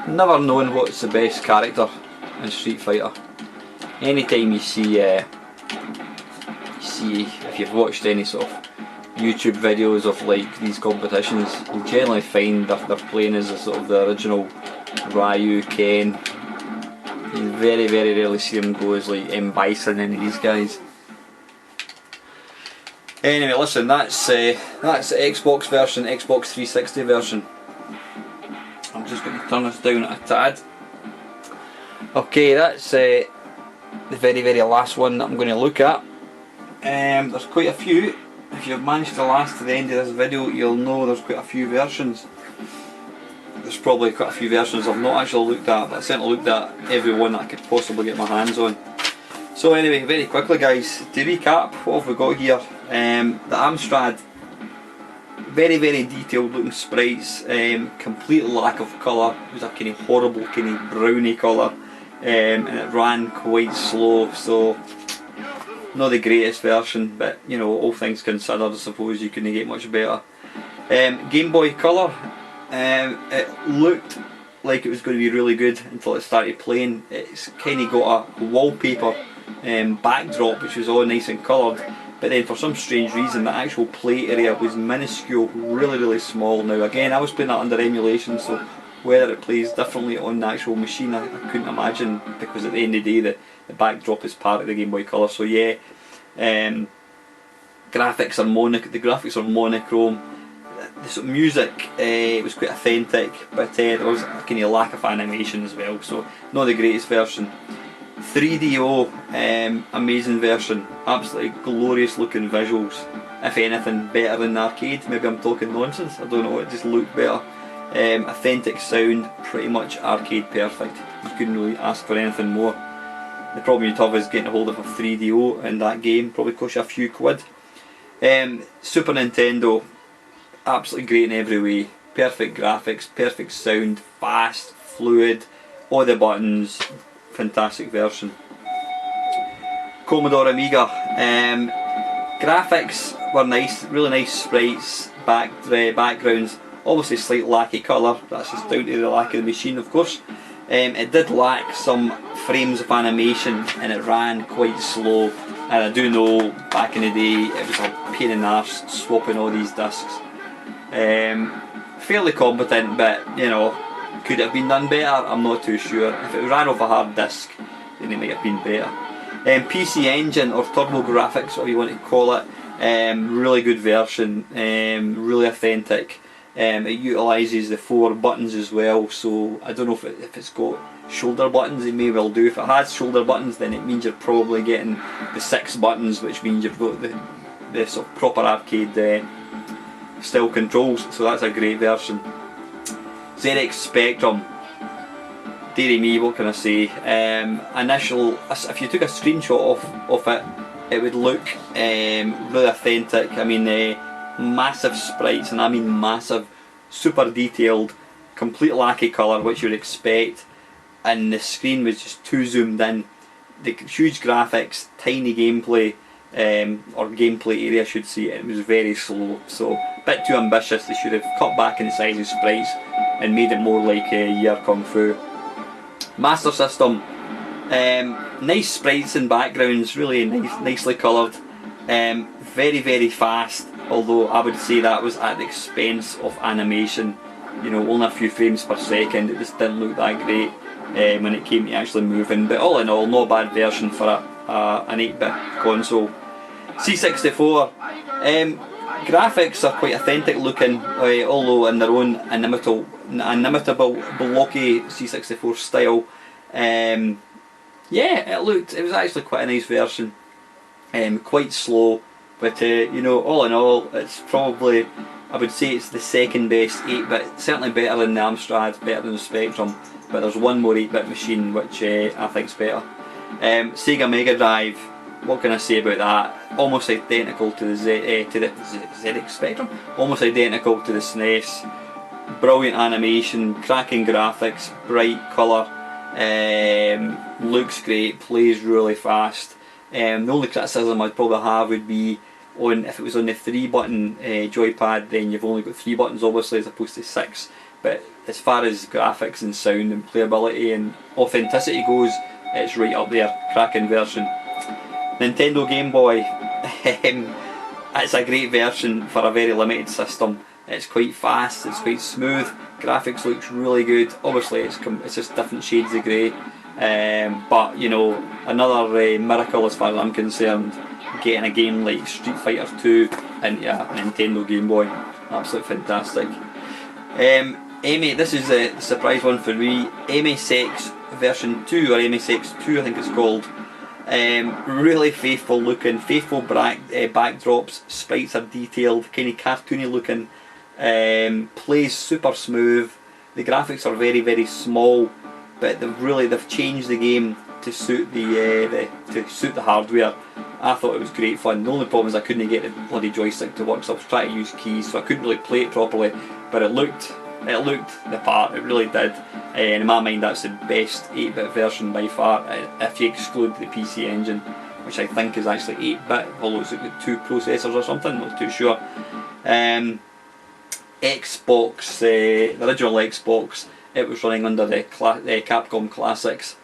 Never known what's the best character in Street Fighter. Anytime you see if you've watched any sort of YouTube videos of like these competitions, you generally find that they're playing as the original Ryu, Ken. You very rarely see them go as like M. Bison, any of these guys. Anyway, listen, that's the Xbox version, Xbox 360 version. I'm just going to turn this down a tad. Okay, that's the very last one that I'm going to look at. There's quite a few. If you've managed to last to the end of this video, you'll know there's quite a few versions. There's probably quite a few versions I've not actually looked at, but I certainly looked at every one that I could possibly get my hands on. So anyway, very quickly guys, to recap, what have we got here? The Amstrad, very detailed looking sprites, complete lack of colour. It was a kind of horrible kind of browny colour, and it ran quite slow, so not the greatest version, but you know, all things considered, I suppose you couldn't get much better. Game Boy Color, it looked like it was going to be really good until it started playing. It's kind of got a wallpaper backdrop which was all nice and coloured, but then for some strange reason the actual play area was minuscule, really small. Now again, I was playing that under emulation, so whether it plays differently on the actual machine I couldn't imagine, because at the end of the day the backdrop is part of the Game Boy Color. So yeah, graphics are monochrome. The sort of music was quite authentic, but there was a kind of lack of animation as well, so not the greatest version. 3DO, amazing version, absolutely glorious looking visuals. If anything, better than the arcade. Maybe I'm talking nonsense, I don't know, it just looked better. Authentic sound, pretty much arcade perfect. You couldn't really ask for anything more. The problem you'd have is getting a hold of a 3DO in that game, probably cost you a few quid. Super Nintendo, absolutely great in every way. Perfect graphics, perfect sound, fast, fluid, all the buttons, fantastic version. Commodore Amiga, graphics were nice, really nice sprites, backgrounds, obviously slight lacky colour, that's just down to the lack of the machine of course. It did lack some frames of animation and it ran quite slow, and I do know back in the day it was a pain in the arse swapping all these discs. Fairly competent, but you know, could it have been done better? I'm not too sure. If it ran off a hard disk, then it might have been better. PC Engine or Turbo Graphics, whatever you want to call it, really good version, really authentic. It utilises the 4 buttons as well, so I don't know if it's got shoulder buttons. It may well do. If it has shoulder buttons, then it means you're probably getting the 6 buttons, which means you've got the sort of proper arcade style controls, so that's a great version. ZX Spectrum, dearie me, what can I say? If you took a screenshot of it, it would look really authentic. I mean, massive sprites, and I mean massive, super detailed, complete lack of colour, which you would expect, and the screen was just too zoomed in. The huge graphics, tiny gameplay, or gameplay area I should say, it was very slow, so a bit too ambitious. They should have cut back in the size of sprites and made it more like Year Kung Fu. Master System, nice sprites and backgrounds, really nicely coloured, very very fast, although I would say that was at the expense of animation. You know, only a few frames per second, it just didn't look that great when it came to actually moving, but all in all, not a bad version for an 8-bit console. C64, graphics are quite authentic looking, although in their own inimitable blocky C64 style. Yeah, it was actually quite a nice version. Quite slow, but you know, all in all, it's probably, I would say it's the second best 8-bit, certainly better than the Amstrad, better than the Spectrum, but there's one more 8-bit machine which I think's better. Sega Mega Drive, what can I say about that? Almost identical to the ZX Spectrum, almost identical to the SNES. Brilliant animation, cracking graphics, bright colour, looks great, plays really fast. The only criticism I'd probably have would be on if it was on the 3-button joypad, then you've only got 3 buttons obviously as opposed to 6. But as far as graphics and sound and playability and authenticity goes, it's right up there, cracking version. Nintendo Game Boy, it's a great version for a very limited system. It's quite fast, it's quite smooth, graphics looks really good. Obviously it's just different shades of grey, but you know, another miracle as far as I'm concerned, getting a game like Street Fighter 2 into a Nintendo Game Boy. Absolutely fantastic. This is a surprise one for me. MSX version 2, or MSX2 I think it's called. Really faithful looking, faithful backdrops, sprites are detailed, kind of cartoony looking, plays super smooth, the graphics are very very small, but they've changed the game to suit the hardware. I thought it was great fun. The only problem is I couldn't get the bloody joystick to work, so I was trying to use keys, so I couldn't really play it properly, but it looked the part, it really did. And in my mind that's the best 8-bit version by far, if you exclude the PC Engine, which I think is actually 8-bit, although it's got 2 processors or something, not too sure. Xbox, the original Xbox, it was running under the Capcom Classics.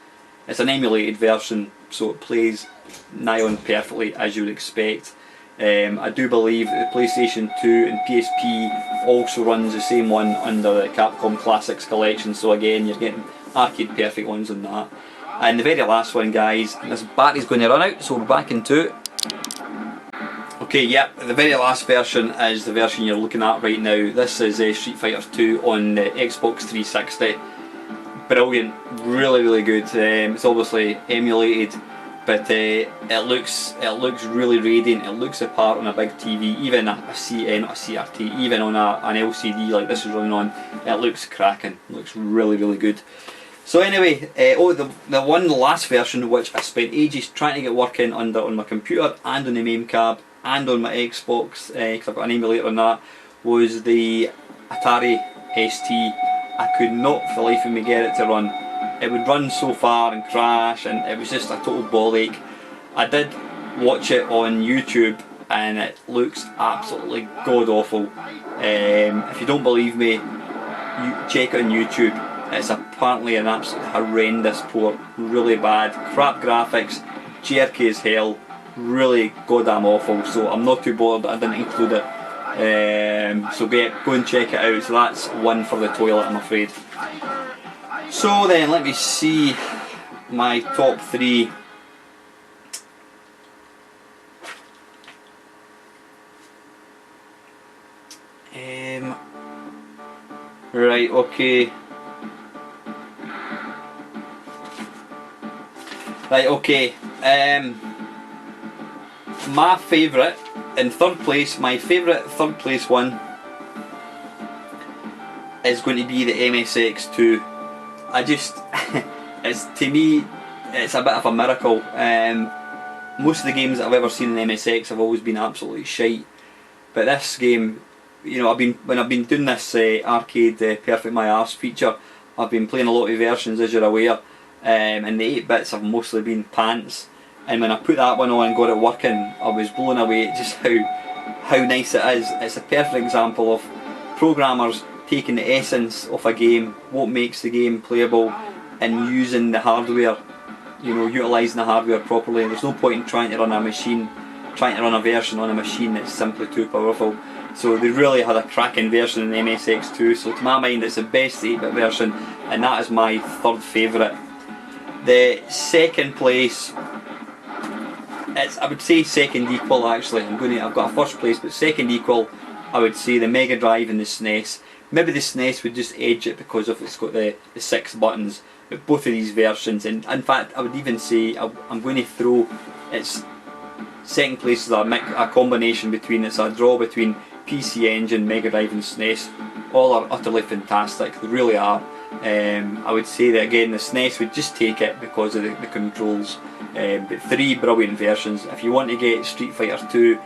It's an emulated version, so it plays nigh on perfectly as you would expect. I do believe that the PlayStation 2 and PSP also runs the same one under the Capcom Classics collection, so again you're getting arcade perfect ones on that. And the very last one, guys, this battery's going to run out, so we're back in 2. Okay, yep, the very last version is the version you're looking at right now. This is Street Fighter 2 on the Xbox 360. Brilliant, really really good. It's obviously emulated, but it looks really radiant. It looks the part on a big TV, even not a CRT, even on an LCD like this is running on. It looks cracking. It looks really really good. So anyway, the last version which I spent ages trying to get working on my computer and on the MAME cab and on my Xbox, because I've got an emulator on that, was the Atari ST. I could not for the life of me get it to run. It would run so far and crash, and it was just a total ball ache. I did watch it on YouTube and it looks absolutely god awful. If you don't believe me, check it on YouTube. It's apparently an absolutely horrendous port, really bad, crap graphics, jerky as hell, really goddamn awful, so I'm not too bothered I didn't include it. So go and check it out. So that's one for the toilet, I'm afraid. So then, let me see my top 3. Right, okay. Right, okay. My favourite, in third place, my favourite third place one is going to be the MSX2. I just, it's, to me, it's a bit of a miracle. Most of the games that I've ever seen in MSX have always been absolutely shite, but this game, you know, when I've been doing this arcade Perfect My Arse feature, I've been playing a lot of versions, as you're aware, and the 8 bits have mostly been pants. And when I put that one on and got it working, I was blown away at just how nice it is. It's a perfect example of programmers taking the essence of a game, what makes the game playable, and using the hardware, you know, utilising the hardware properly. There's no point in trying to run a version on a machine that's simply too powerful. So they really had a cracking version in the MSX2, so to my mind it's the best 8-bit version, and that is my third favourite. The second place, I would say second equal actually. I've got a first place, but second equal, I would say the Mega Drive and the SNES. Maybe the SNES would just edge it because of it's got the 6 buttons, but both of these versions, and in fact I would even say I'm going to throw its second place as a combination between, it's a draw between PC Engine, Mega Drive and SNES. All are utterly fantastic, they really are. I would say that again the SNES would just take it because of the controls, but 3 brilliant versions. If you want to get Street Fighter 2,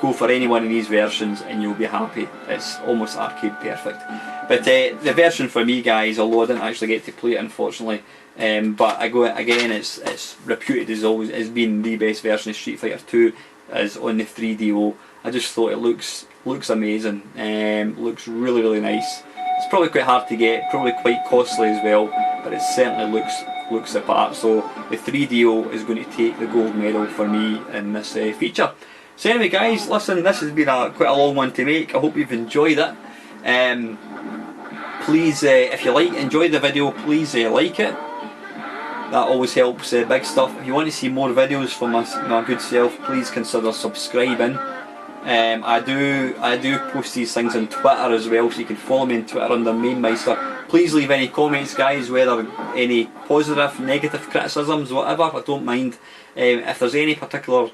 go for any one of these versions and you'll be happy. It's almost arcade perfect. But the version for me, guys, although I didn't actually get to play it unfortunately, but again it's reputed as being the best version of Street Fighter 2 is on the 3DO. I just thought it looks amazing, looks really nice. It's probably quite hard to get, probably quite costly as well, but it certainly looks the part. So the 3DO is going to take the gold medal for me in this feature. So anyway guys, listen, this has been quite a long one to make. I hope you've enjoyed it. Please, if you enjoyed the video, please like it. That always helps big stuff. If you want to see more videos from my good self, please consider subscribing. I do post these things on Twitter as well, so you can follow me on Twitter under Mamemeister. Please leave any comments, guys, whether any positive, negative criticisms, whatever, I don't mind. If there's any particular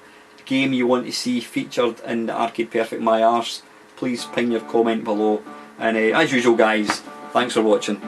game you want to see featured in the Arcade Perfect My Arse, please ping your comment below. And as usual guys, thanks for watching.